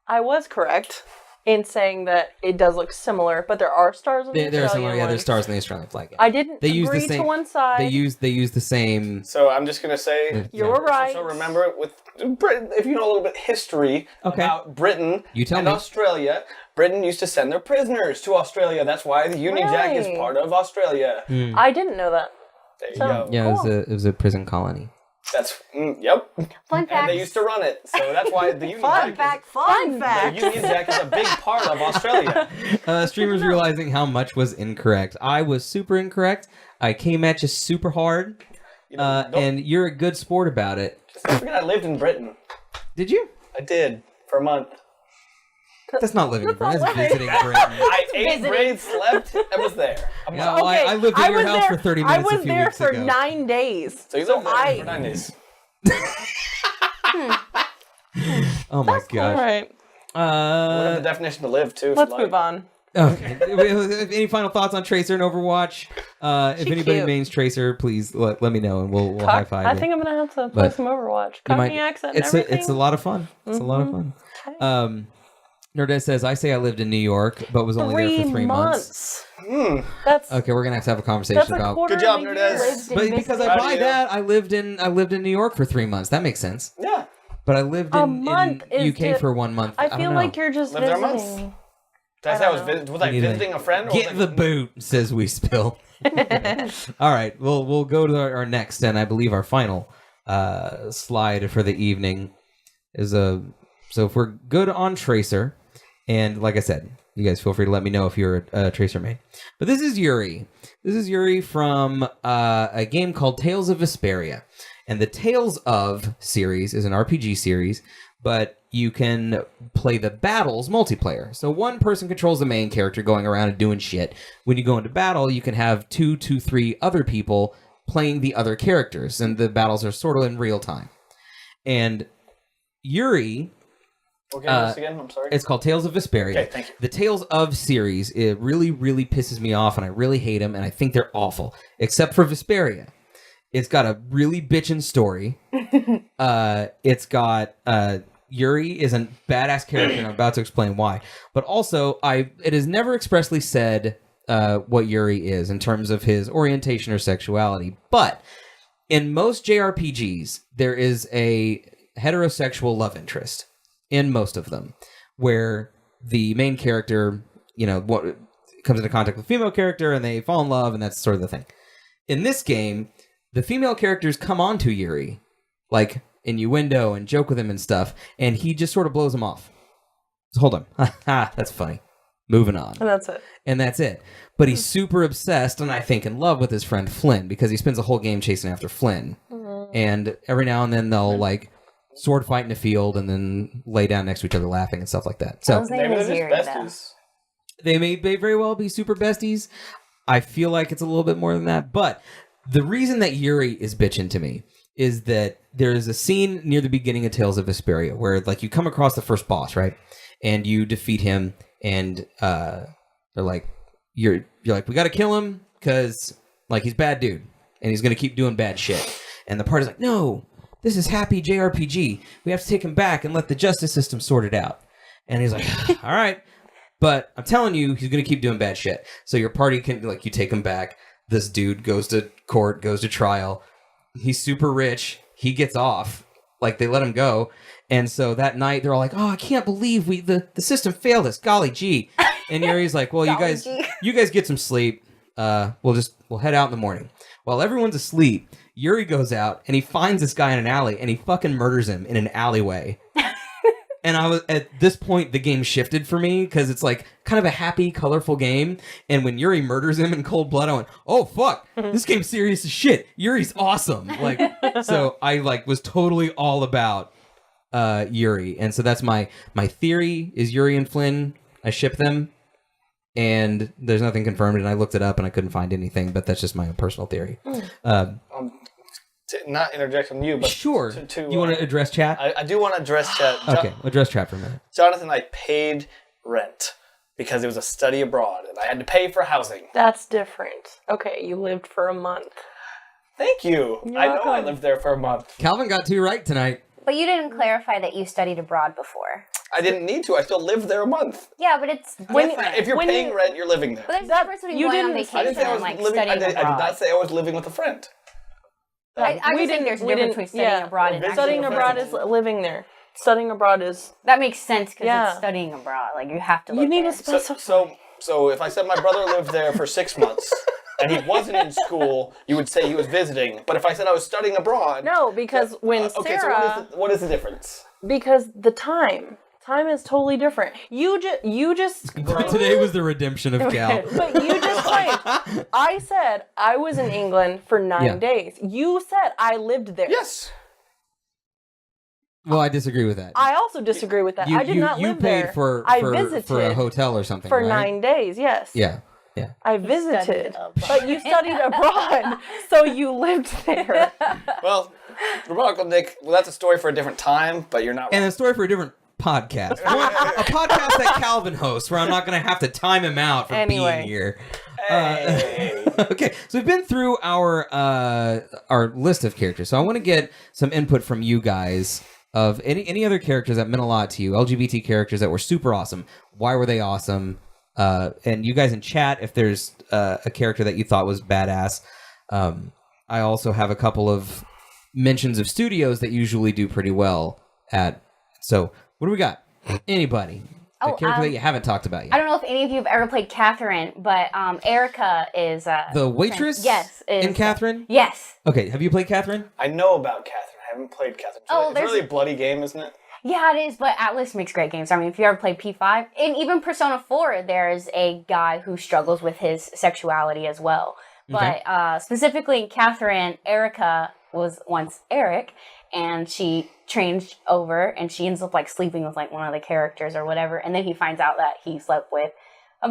[SPEAKER 3] I was correct in saying that it does look similar, but there are stars in the Australian
[SPEAKER 1] similar. Yeah,
[SPEAKER 3] one.
[SPEAKER 1] there's stars in the Australian flag. Yeah.
[SPEAKER 3] I didn't
[SPEAKER 1] agree
[SPEAKER 3] to one side.
[SPEAKER 1] They use the same.
[SPEAKER 2] So I'm just gonna say
[SPEAKER 3] you're right.
[SPEAKER 2] So remember with Britain, if you know a little bit history about Britain and Australia, Britain used to send their prisoners to Australia. That's why the Union Jack is part of Australia.
[SPEAKER 3] I didn't know that.
[SPEAKER 2] There you go.
[SPEAKER 1] Yeah, cool. it was a prison colony.
[SPEAKER 2] That's yep.
[SPEAKER 4] Fun fact.
[SPEAKER 2] And they used to run it, so that's why the Union Jack.
[SPEAKER 3] Fun fact.
[SPEAKER 2] The Union Jack is a big part of Australia.
[SPEAKER 1] Streamers realizing how much was incorrect. I was super incorrect. I came at you super hard, and you're a good sport about it.
[SPEAKER 2] Just don't forget, I lived in Britain.
[SPEAKER 1] Did you?
[SPEAKER 2] I did for a month.
[SPEAKER 1] That's not living in Britain. That's visiting Britain.
[SPEAKER 2] I ate, breathed, slept, and was there.
[SPEAKER 1] I lived at your house for 30 minutes a few weeks ago.
[SPEAKER 3] I was there for 9 days.
[SPEAKER 2] So you lived there for 9 days.
[SPEAKER 1] Oh my gosh.
[SPEAKER 3] All right.
[SPEAKER 2] What is the definition to live, too?
[SPEAKER 3] Let's move on.
[SPEAKER 1] Okay. Any final thoughts on Tracer and Overwatch? If anybody mains Tracer, please let me know and we'll high five.
[SPEAKER 3] I think I'm gonna have to play some Overwatch. Cockney accent and everything.
[SPEAKER 1] It's a lot of fun. It's a lot of fun. Okay. Nerdette says, I say I lived in New York, but was only there for 3 months.
[SPEAKER 3] That's
[SPEAKER 1] okay. We're gonna have to have a conversation about.
[SPEAKER 2] Good job, Nerdette.
[SPEAKER 1] But because I buy that, I lived in New York for 3 months. That makes sense.
[SPEAKER 2] Yeah.
[SPEAKER 1] But I lived in UK for 1 month.
[SPEAKER 3] I feel like you're just
[SPEAKER 2] lived visiting. Did I say was I visiting a friend? Or
[SPEAKER 1] get the boot, says we spill. All right, we'll go to our next and I believe our final slide for the evening is so if we're good on Tracer, and like I said, you guys feel free to let me know if you're a Tracer main. But this is Yuri. This is Yuri from a game called Tales of Vesperia. And the Tales of series is an RPG series, but you can play the battles multiplayer. So one person controls the main character going around and doing shit. When you go into battle, you can have 2 to 3 other people playing the other characters, and the battles are sort of in real time. And Yuri...
[SPEAKER 2] Okay, this again? I'm sorry.
[SPEAKER 1] It's called Tales of Vesperia.
[SPEAKER 2] Okay, thank you.
[SPEAKER 1] The Tales of series, it really, really pisses me off, and I really hate them, and I think they're awful. Except for Vesperia. It's got a really bitchin' story. It's got... Yuri is a badass character, and I'm about to explain why. But also, it is never expressly said what Yuri is in terms of his orientation or sexuality. But in most JRPGs, there is a heterosexual love interest in most of them, where the main character, comes into contact with a female character, and they fall in love, and that's sort of the thing. In this game, the female characters come on to Yuri, like innuendo and joke with him and stuff, and he just sort of blows them off. So hold on. That's funny. Moving on. And that's it. But he's super obsessed, and I think in love with his friend Flynn, because he spends the whole game chasing after Flynn. Mm-hmm. And every now and then they'll sword fight in the field and then lay down next to each other laughing and stuff like that. So
[SPEAKER 2] maybe they're just besties.
[SPEAKER 1] They may very well be super besties. I feel like it's a little bit more than that. But the reason that Yuri is bitching to me is that there's a scene near the beginning of Tales of Vesperia where you come across the first boss, right? And you defeat him, and they're like, you're like, we got to kill him because he's a bad dude and he's gonna keep doing bad shit. And the party's like, no, this is happy JRPG. We have to take him back and let the justice system sort it out. And he's like, all right, but I'm telling you, he's gonna keep doing bad shit. So your party can you take him back. This dude goes to court, goes to trial. He's super rich. He gets off. They let him go. And so that night, they're all like, oh, I can't believe the system failed us. Golly gee. And Yuri's like, well, you guys get some sleep. We'll head out in the morning. While everyone's asleep, Yuri goes out and he finds this guy in an alley and he fucking murders him in an alleyway. And at this point, the game shifted for me because it's kind of a happy, colorful game. And when Yuri murders him in cold blood, I went, oh, fuck, this game's serious as shit. Yuri's awesome. So I was totally all about Yuri. And so that's my theory is Yuri and Flynn. I ship them. And there's nothing confirmed. And I looked it up and I couldn't find anything. But that's just my personal theory.
[SPEAKER 2] To not interject on you, but
[SPEAKER 1] sure. You want to address chat?
[SPEAKER 2] I do want to address chat.
[SPEAKER 1] Okay, address chat for a minute.
[SPEAKER 2] Jonathan, I paid rent because it was a study abroad, and I had to pay for housing.
[SPEAKER 3] That's different. Okay, you lived for a month.
[SPEAKER 2] Thank you. I know I lived there for a month.
[SPEAKER 1] Calvin got 2 right tonight.
[SPEAKER 4] But you didn't clarify that you studied abroad before.
[SPEAKER 2] I didn't need to. I still lived there a month.
[SPEAKER 4] Yeah, but it's different.
[SPEAKER 2] If you're paying rent, you're living there.
[SPEAKER 4] But there's a difference between going on vacation and studying abroad.
[SPEAKER 2] I did not say I was living with a friend.
[SPEAKER 4] I just think there's a difference between studying abroad and
[SPEAKER 3] studying abroad is living there. Studying abroad is...
[SPEAKER 4] That makes sense because it's studying abroad. You have to live there.
[SPEAKER 3] You need to specify.
[SPEAKER 2] So if I said my brother lived there for 6 months and he wasn't in school, you would say he was visiting. But if I said I was studying abroad...
[SPEAKER 3] No, because when Sarah...
[SPEAKER 2] So what is the difference?
[SPEAKER 3] Because the time is totally different. You just
[SPEAKER 1] today was the redemption of Cal.
[SPEAKER 3] But you just claimed. I said I was in England for 9 days. You said I lived there.
[SPEAKER 2] Yes.
[SPEAKER 1] Well, I disagree with that.
[SPEAKER 3] I also disagree with that. I did not live there.
[SPEAKER 1] You paid for a hotel or something,
[SPEAKER 3] for
[SPEAKER 1] right?
[SPEAKER 3] 9 days. Yes.
[SPEAKER 1] Yeah.
[SPEAKER 3] I visited, but you studied abroad, so you lived there.
[SPEAKER 2] Well, remarkable, Nick. Well, that's a story for a different time, but you're not wrong.
[SPEAKER 1] And a story for a different podcast. A podcast that Calvin hosts, where I'm not going to have to time him out for being here. Okay, so we've been through our list of characters. So I want to get some input from you guys of any other characters that meant a lot to you. LGBT characters that were super awesome. Why were they awesome? And you guys in chat, if there's a character that you thought was badass. I also have a couple of mentions of studios that usually do pretty well at. So what do we got? Anybody? The character that you haven't talked about yet.
[SPEAKER 4] I don't know if any of you have ever played Catherine, but Erica is...
[SPEAKER 1] the waitress?
[SPEAKER 4] Yes.
[SPEAKER 1] In Catherine?
[SPEAKER 4] Yes.
[SPEAKER 1] Okay, have you played Catherine?
[SPEAKER 2] I know about Catherine. I haven't played Catherine. It's really a bloody game, isn't it?
[SPEAKER 4] Yeah, it is, but Atlas makes great games. I mean, if you ever played P5, and even Persona 4, there's a guy who struggles with his sexuality as well. But specifically in Catherine, Erica was once Eric, and she changed over, and she ends up like sleeping with like one of the characters or whatever, and then he finds out that he slept with a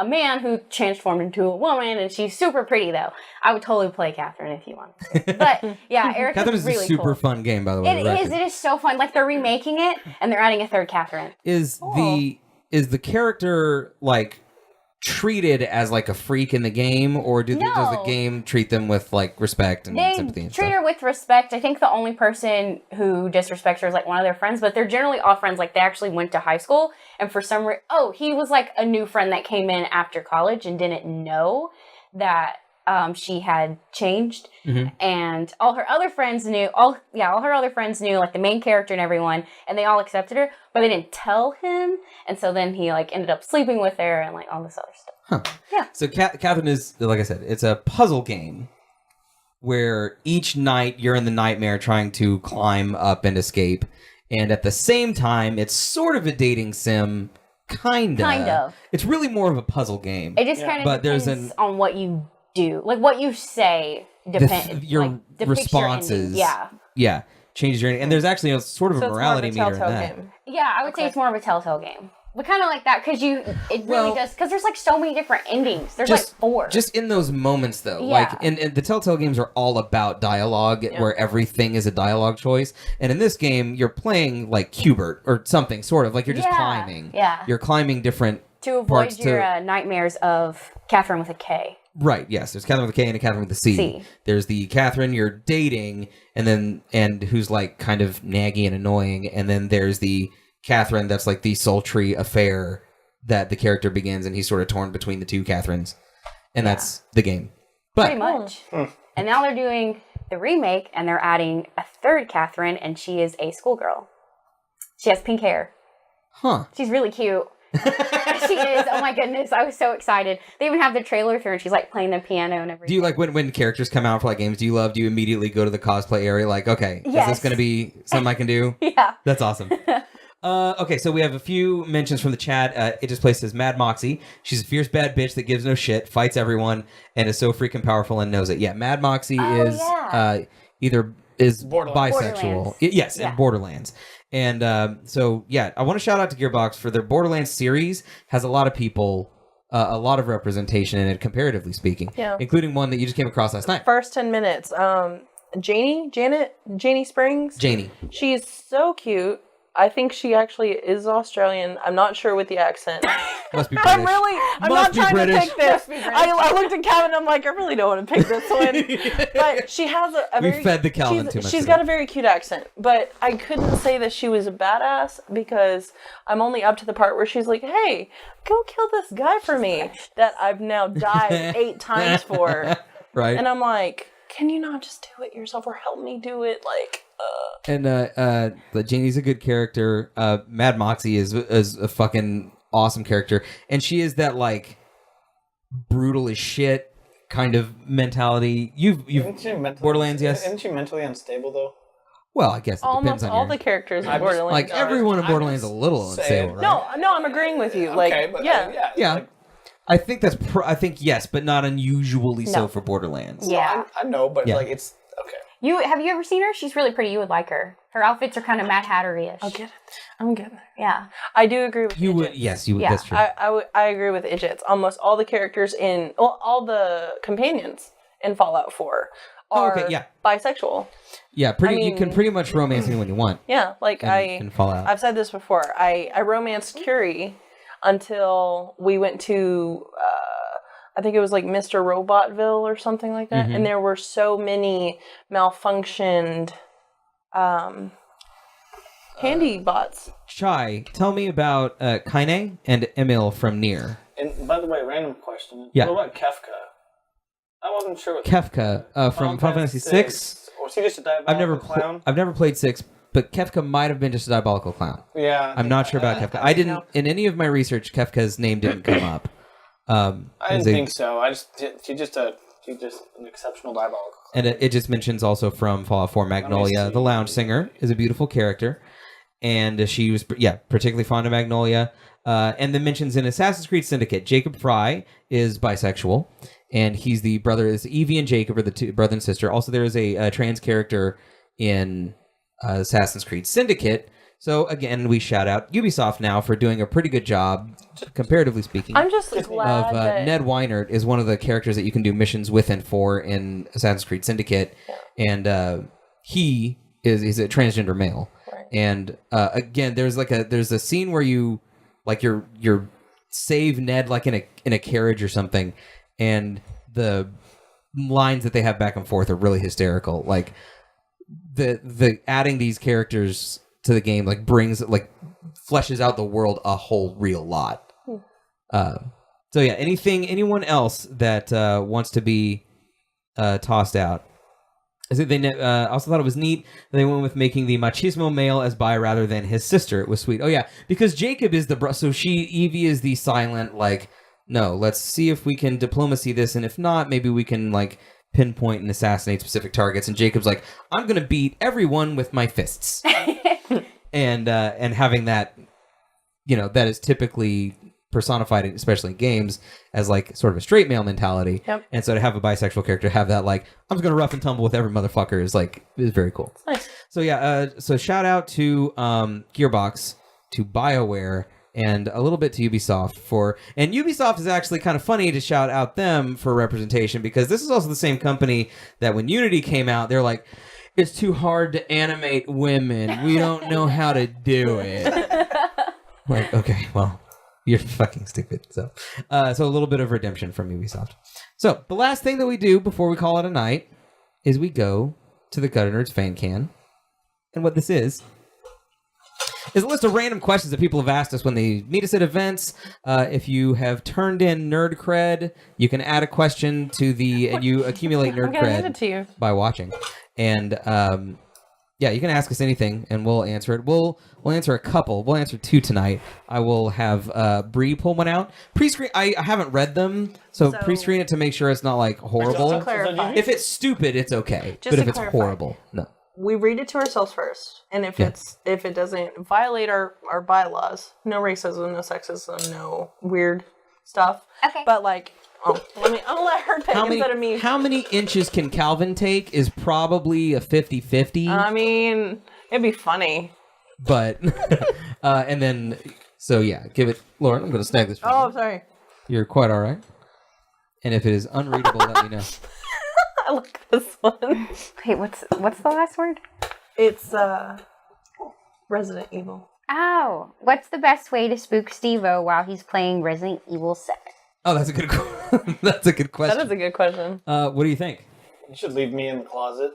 [SPEAKER 4] man who transformed into a woman, and she's super pretty though. I would totally play Catherine if you want. But yeah, Erica's
[SPEAKER 1] Catherine is
[SPEAKER 4] really
[SPEAKER 1] a super
[SPEAKER 4] cool.
[SPEAKER 1] fun game, by the way.
[SPEAKER 4] It is so fun. Like they're remaking it, and they're adding a third Catherine.
[SPEAKER 1] Is the character like treated as like a freak in the game, or does the game treat them with like respect and sympathy and stuff?
[SPEAKER 4] They treat her with respect. I think the only person who disrespects her is like one of their friends, but they're generally all friends. Like they actually went to high school, and for some reason, he was like a new friend that came in after college and didn't know that she had changed, and all her other friends knew. All her other friends knew, like the main character and everyone, and they all accepted her, but they didn't tell him, and so then he like ended up sleeping with her and like all this other stuff.
[SPEAKER 1] Huh.
[SPEAKER 4] Yeah.
[SPEAKER 1] So Catherine is, like I said, it's a puzzle game where each night you're in the nightmare trying to climb up and escape, and at the same time, it's sort of a dating sim. Kind of. It's really more of a puzzle game.
[SPEAKER 4] It just kind of depends on what you do, like what you say.
[SPEAKER 1] Your responses. Yeah. Changes your, and there's actually a sort of a morality meter in that.
[SPEAKER 3] Game.
[SPEAKER 4] Yeah, I would say it's more of a Telltale game. But kind of like that, because it really does, because there's like so many different endings. There's like 4.
[SPEAKER 1] Just in those moments, though. Like, and the Telltale games are all about dialogue, where everything is a dialogue choice. And in this game, you're playing like Qbert or something, sort of. Like you're just climbing.
[SPEAKER 4] Yeah.
[SPEAKER 1] You're climbing different
[SPEAKER 4] to avoid your nightmares of Catherine with a K.
[SPEAKER 1] Right, yes. There's Catherine with a K and a Catherine with a C. There's the Catherine you're dating, and who's like kind of naggy and annoying, and then there's the Catherine that's like the sultry affair that the character begins, and he's sort of torn between the two Catherines, and that's the game. But
[SPEAKER 4] pretty much. And now they're doing the remake, and they're adding a third Catherine, and she is a schoolgirl. She has pink hair.
[SPEAKER 1] Huh.
[SPEAKER 4] She's really cute. She is. Oh my goodness, I was so excited. They even have the trailer through, and she's like playing the piano and everything.
[SPEAKER 1] Do you like when characters come out for like games? Do you immediately go to the cosplay area? Like, okay, is this going to be something I can do?
[SPEAKER 4] Yeah,
[SPEAKER 1] that's awesome. Okay, so we have a few mentions from the chat. It just plays as Mad Moxie. She's a fierce bad bitch that gives no shit, fights everyone, and is so freaking powerful and knows it. Yeah, Mad Moxie is either bisexual. Yes, in Borderlands. And so, yeah, I want to shout out to Gearbox for their Borderlands series. Has a lot of people, a lot of representation in it, comparatively speaking. Yeah. Including one that you just came across last night.
[SPEAKER 3] First 10 minutes. Janie Springs.
[SPEAKER 1] Janie.
[SPEAKER 3] She's so cute. I think she actually is Australian. I'm not sure with the accent.
[SPEAKER 1] Must be British.
[SPEAKER 3] I'm not trying to pick this. I looked at Calvin. I'm like, I really don't want to pick this one. But she has a very...
[SPEAKER 1] We fed the Calvin too much.
[SPEAKER 3] She's got a very cute accent. But I couldn't say that she was a badass because I'm only up to the part where she's like, hey, go kill this guy for me that I've now died 8 times for.
[SPEAKER 1] Right.
[SPEAKER 3] And I'm like, can you not just do it yourself or help me do it? Like...
[SPEAKER 1] And Janie's a good character. Mad Moxie is a fucking awesome character, and she is that like brutal as shit kind of mentality. You've Borderlands, yes.
[SPEAKER 2] Isn't she mentally unstable though?
[SPEAKER 1] Well, I guess it depends on
[SPEAKER 3] all the characters in Borderlands.
[SPEAKER 1] Like everyone in Borderlands is a little unstable, right?
[SPEAKER 3] No, I'm agreeing with you. Like,
[SPEAKER 2] okay, but,
[SPEAKER 3] yeah.
[SPEAKER 2] Like,
[SPEAKER 1] I think I think yes, but not unusually so for Borderlands.
[SPEAKER 4] Yeah,
[SPEAKER 2] I know, but like it's okay.
[SPEAKER 4] Have you ever seen her? She's really pretty. You would like her. Her outfits are kind of Mad Hatter-ish.
[SPEAKER 3] I'll get it. I'm getting it.
[SPEAKER 4] Yeah.
[SPEAKER 3] I do agree with
[SPEAKER 1] you.
[SPEAKER 3] Idjits.
[SPEAKER 1] Would yes, you would.
[SPEAKER 4] Yeah.
[SPEAKER 1] That's true.
[SPEAKER 3] I agree with Idjits. Almost all the characters all the companions in Fallout 4 are bisexual.
[SPEAKER 1] Yeah, you can pretty much romance anyone you want.
[SPEAKER 3] Yeah, like
[SPEAKER 1] and fall out.
[SPEAKER 3] I've said this before. I romanced Curie until we went to I think it was like Mr. Robotville or something like that, and there were so many malfunctioned handy bots.
[SPEAKER 1] Chai, tell me about Kaine and Emil from Nier.
[SPEAKER 2] And by the way, random question.
[SPEAKER 1] Yeah.
[SPEAKER 2] What about Kefka? I wasn't sure what
[SPEAKER 1] Kefka from Final Fantasy VI.
[SPEAKER 2] Was he just a diabolical clown?
[SPEAKER 1] I've never played 6, but Kefka might have been just a diabolical clown.
[SPEAKER 2] Yeah.
[SPEAKER 1] I'm not sure about Kefka. I didn't, in any of my research, Kefka's name didn't come up.
[SPEAKER 2] I didn't think so. She's just an exceptional diabolical clown.
[SPEAKER 1] And it just mentions also from Fallout 4 Magnolia, the lounge singer is a beautiful character. And she was, particularly fond of Magnolia. And then mentions in Assassin's Creed Syndicate, Jacob Fry is bisexual. And he's the brother, Evie and Jacob are the two brother and sister. Also, there is a trans character in Assassin's Creed Syndicate. So, again, we shout out Ubisoft now for doing a pretty good job, comparatively speaking.
[SPEAKER 3] I'm just glad that
[SPEAKER 1] Ned Weinert is one of the characters that you can do missions with and for in Assassin's Creed Syndicate. Yeah. And he's a transgender male. Right. And, again, there's a scene where you save Ned like in a carriage or something, and the lines that they have back and forth are really hysterical. Like the adding these characters to the game fleshes out the world a whole real lot. So yeah, anyone else that wants to be tossed out? They also thought it was neat they went with making the machismo male as bi rather than his sister. It was sweet. Oh yeah, because Jacob is Evie is the silent, no, let's see if we can diplomacy this, and if not, maybe we can pinpoint and assassinate specific targets. And Jacob's like, I'm gonna beat everyone with my fists. and having that, that is typically personified, especially in games, as sort of a straight male mentality.
[SPEAKER 3] Yep.
[SPEAKER 1] And so to have a bisexual character have that I'm just gonna rough and tumble with every motherfucker is very cool.
[SPEAKER 3] Nice.
[SPEAKER 1] So yeah, so shout out to Gearbox, to BioWare, and a little bit to Ubisoft and Ubisoft is actually kind of funny to shout out them for representation, because this is also the same company that when Unity came out, they're like, it's too hard to animate women. We don't know how to do it. Okay, well, you're fucking stupid. So a little bit of redemption from Ubisoft. So the last thing that we do before we call it a night is we go to the Gutter Nerds fan can. And what this is a list of random questions that people have asked us when they meet us at events. If you have turned in nerd cred, you can add a question and you accumulate nerd cred
[SPEAKER 3] hand it to you
[SPEAKER 1] by watching. And you can ask us anything, and we'll answer it. We'll answer a couple. We'll answer 2 tonight. I will have Bree pull one out. Pre-screen. I haven't read them, so pre-screen it to make sure it's not horrible.
[SPEAKER 3] Just to clarify.
[SPEAKER 1] If it's stupid, it's okay. But if it's horrible, no.
[SPEAKER 3] We read it to ourselves first, and if it doesn't violate our bylaws, no racism, no sexism, no weird stuff.
[SPEAKER 4] Okay.
[SPEAKER 3] But I'll let her pick instead of me.
[SPEAKER 1] How many inches can Calvin take is probably a 50-50.
[SPEAKER 3] I mean, it'd be funny.
[SPEAKER 1] But and then give it, Lauren. I'm going to snag this from you.
[SPEAKER 3] Oh, sorry.
[SPEAKER 1] You're quite all right. And if it is unreadable, let me know.
[SPEAKER 3] I like this one.
[SPEAKER 4] Wait, what's the last word?
[SPEAKER 3] It's Resident Evil.
[SPEAKER 4] Oh, what's the best way to spook Steve-O while he's playing Resident Evil 7?
[SPEAKER 1] Oh, that's a good question. That's a good question.
[SPEAKER 3] That is a good question.
[SPEAKER 1] What do you think?
[SPEAKER 2] You should leave me in the closet.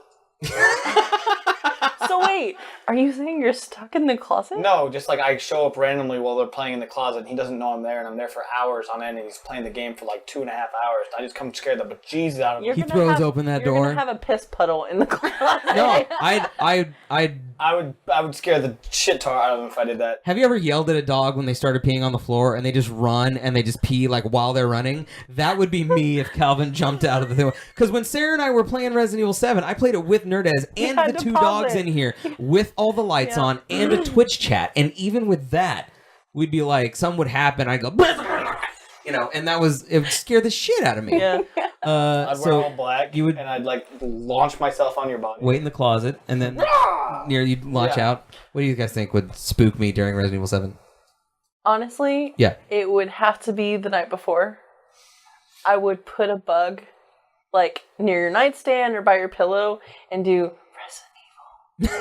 [SPEAKER 3] So wait, are you saying you're stuck in the closet?
[SPEAKER 2] No, just I show up randomly while they're playing in the closet, and he doesn't know I'm there, and I'm there for hours on end, and he's playing the game for 2.5 hours. I just come scare the bejesus out of him.
[SPEAKER 1] He throws open that door.
[SPEAKER 3] You're gonna have a piss puddle in the closet.
[SPEAKER 1] No,
[SPEAKER 2] I would scare the shit tar out of him if I did that.
[SPEAKER 1] Have you ever yelled at a dog when they started peeing on the floor and they just run and they just pee while they're running? That would be me if Calvin jumped out of the thing. Because when Sarah and I were playing Resident Evil 7, I played it with Nerdez and the 2 dogs in here with all the lights on and a Twitch chat. And even with that, we'd be something would happen. I'd go, and it would scare the shit out of me.
[SPEAKER 3] Yeah.
[SPEAKER 2] I'd wear all black, and I'd launch myself on your body.
[SPEAKER 1] Wait in the closet, and then you'd launch out. What do you guys think would spook me during Resident Evil 7?
[SPEAKER 3] Honestly, it would have to be the night before. I would put a bug like near your nightstand or by your pillow and do Resident Evil.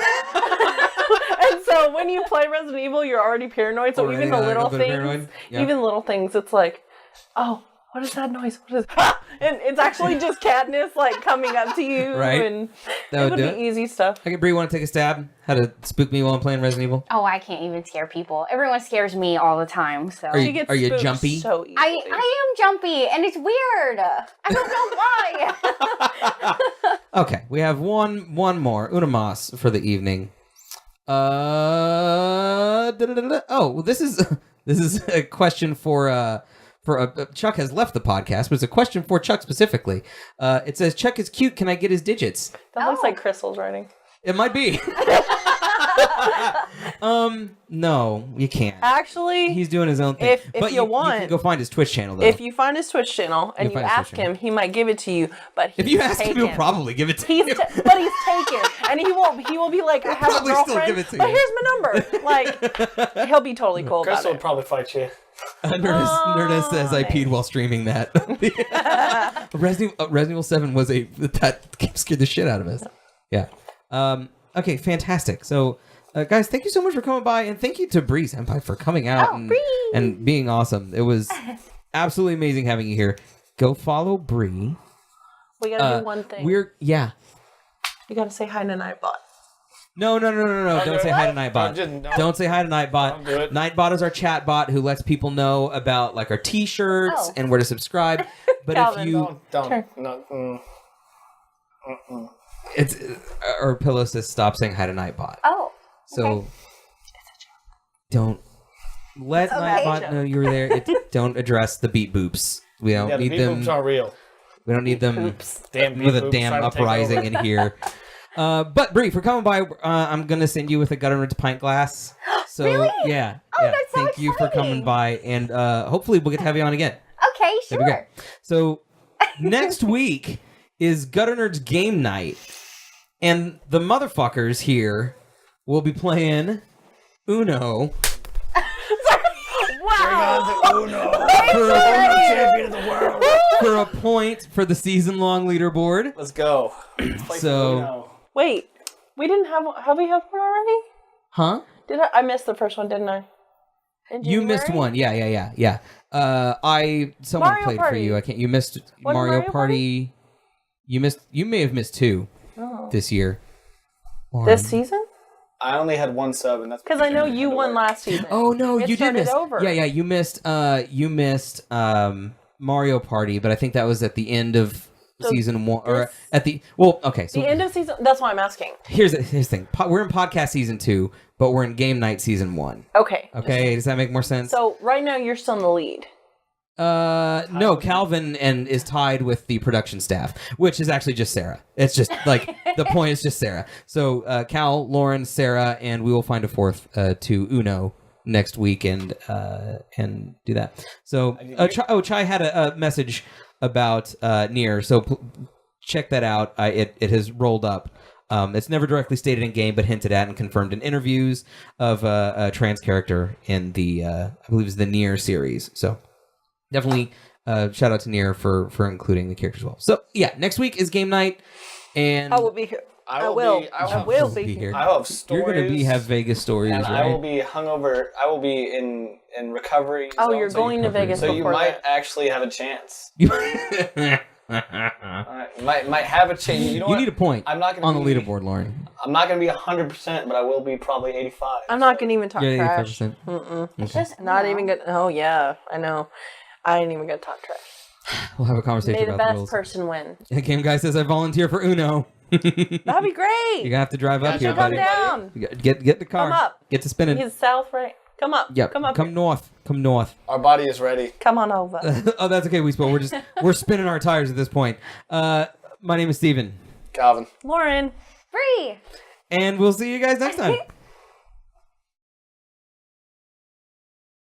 [SPEAKER 3] And so when you play Resident Evil, you're already paranoid. So even the little things, even little things, it's like, oh, what is that noise? What is and it's actually just Katniss like coming up to you.
[SPEAKER 1] Right.
[SPEAKER 3] And
[SPEAKER 1] that
[SPEAKER 3] would be easy stuff.
[SPEAKER 1] Okay, Bree, want to take a stab? How to spook me while I'm playing Resident Evil?
[SPEAKER 4] Oh, I can't even scare people. Everyone scares me all the time. So
[SPEAKER 1] Are you jumpy?
[SPEAKER 3] So easily.
[SPEAKER 4] I am jumpy, and it's weird. I don't know why.
[SPEAKER 1] Okay, we have one more Unamas for the evening. Oh, this is a question for Chuck has left the podcast, but it's a question for Chuck specifically. It says, Chuck is cute. Can I get his digits?
[SPEAKER 3] That looks like Crystal's writing.
[SPEAKER 1] It might be. No, you can't.
[SPEAKER 3] Actually,
[SPEAKER 1] he's doing his own thing.
[SPEAKER 3] If you want,
[SPEAKER 1] you can go find his Twitch channel, though.
[SPEAKER 3] If you find his Twitch channel and you ask him, he might give it to you. But
[SPEAKER 1] if you ask him, he'll probably give it to you.
[SPEAKER 3] But he's taken, and he will be like, I have a girlfriend,
[SPEAKER 1] give it to
[SPEAKER 3] but
[SPEAKER 1] you.
[SPEAKER 3] here's my number. Like, he'll be totally cool
[SPEAKER 2] Crystal
[SPEAKER 3] about
[SPEAKER 2] would probably fight you.
[SPEAKER 1] Nerdist says I peed while streaming that. Resident Evil 7 was that game scared the shit out of us. Yeah. Okay, fantastic. So, guys, thank you so much for coming by, and thank you to BreeSenpai for coming out and being awesome. It was absolutely amazing having you here. Go follow Bree.
[SPEAKER 3] We gotta do one thing.
[SPEAKER 1] You
[SPEAKER 3] gotta say hi to Nightbot.
[SPEAKER 1] No. Don't say hi to Nightbot. Don't say hi to Nightbot. Nightbot is our chat bot who lets people know about like our t-shirts and where to subscribe. But
[SPEAKER 3] Calvin,
[SPEAKER 1] if you it's or Pillow says stop saying hi to Nightbot.
[SPEAKER 4] Oh.
[SPEAKER 1] So it's a joke. Don't let Nightbot know you were there. Don't address the beat boops. We don't need them.
[SPEAKER 2] Beat boops aren't real.
[SPEAKER 1] We don't need them
[SPEAKER 2] with
[SPEAKER 1] a damn uprising in here. But Bree, for coming by, I'm gonna send you with a Gutter Nerds pint glass. So
[SPEAKER 4] really?
[SPEAKER 1] Yeah.
[SPEAKER 4] That's so
[SPEAKER 1] Thank you for coming by, and hopefully we'll get to have you on again.
[SPEAKER 4] Okay, sure.
[SPEAKER 1] So next week is Gutter Nerds game night, and the motherfuckers here will be playing Uno.
[SPEAKER 3] Wow!
[SPEAKER 2] Uno! Champion of the world!
[SPEAKER 1] For a point for the season-long leaderboard.
[SPEAKER 2] Let's go. Let's play Uno.
[SPEAKER 3] Wait, we didn't have we had one already?
[SPEAKER 1] Huh?
[SPEAKER 3] I missed the first one, didn't I?
[SPEAKER 1] You missed one. Yeah. Someone
[SPEAKER 3] Mario
[SPEAKER 1] played
[SPEAKER 3] Party.
[SPEAKER 1] for you. You missed Mario Party. You may have missed two this year.
[SPEAKER 3] This season?
[SPEAKER 2] I only had one sub, and that's
[SPEAKER 3] because I know you won last season.
[SPEAKER 1] Oh no, you did miss.
[SPEAKER 3] Over.
[SPEAKER 1] Yeah, you missed. You missed Mario Party, but I think that was at the end of season one, or at the okay. So
[SPEAKER 3] the end of season. That's why I'm asking.
[SPEAKER 1] Here's the thing. We're in podcast season 2, but we're in game night season 1.
[SPEAKER 3] Okay.
[SPEAKER 1] Okay. Does that make more sense?
[SPEAKER 3] So right now you're still in the lead.
[SPEAKER 1] No, Calvin is tied with the production staff, which is actually just Sarah. It's just like the point is just Sarah. So Cal, Lauren, Sarah, and we will find a fourth to Uno next week and do that. So Chai had a message about Nier, so check that out. It has rolled up. It's never directly stated in game, but hinted at and confirmed in interviews of a trans character in the I believe it's the Nier series. So. Definitely shout out to Nier for including the character as well. So, yeah, next week is game night. And
[SPEAKER 3] I will be here. I will be here.
[SPEAKER 2] I will have stories.
[SPEAKER 1] You're going to have Vegas stories,
[SPEAKER 2] and
[SPEAKER 1] right?
[SPEAKER 2] I will be hungover. I will be in recovery.
[SPEAKER 3] Oh, you're going to Vegas
[SPEAKER 2] so
[SPEAKER 3] before
[SPEAKER 2] you might actually have a chance. Might have a chance. You know
[SPEAKER 1] you need a point
[SPEAKER 2] I'm not gonna
[SPEAKER 1] on the leaderboard, Lauren.
[SPEAKER 2] I'm not going to be 100%, but I will be probably 85.
[SPEAKER 3] I'm not going to even talk trash.
[SPEAKER 1] 85%.
[SPEAKER 3] Okay. Not even good. Oh, yeah, I know. I ain't even gonna talk trash.
[SPEAKER 1] We'll have a conversation
[SPEAKER 3] May the
[SPEAKER 1] about the
[SPEAKER 3] best
[SPEAKER 1] rules.
[SPEAKER 3] person win.
[SPEAKER 1] The game guy says I volunteer for Uno.
[SPEAKER 3] That'd be great.
[SPEAKER 1] You're gonna have to drive up here,
[SPEAKER 3] come
[SPEAKER 1] buddy.
[SPEAKER 3] down.
[SPEAKER 1] Get the car.
[SPEAKER 3] Come up.
[SPEAKER 1] Get to spinning.
[SPEAKER 3] He's south, right? Come up.
[SPEAKER 1] Yep.
[SPEAKER 3] Come up.
[SPEAKER 1] Come north. Come north.
[SPEAKER 2] Our body is ready.
[SPEAKER 3] Come on over.
[SPEAKER 1] Oh, that's okay. We're spinning our tires at this point. My name is Steven.
[SPEAKER 2] Calvin.
[SPEAKER 3] Lauren.
[SPEAKER 4] Bree.
[SPEAKER 1] And we'll see you guys next time.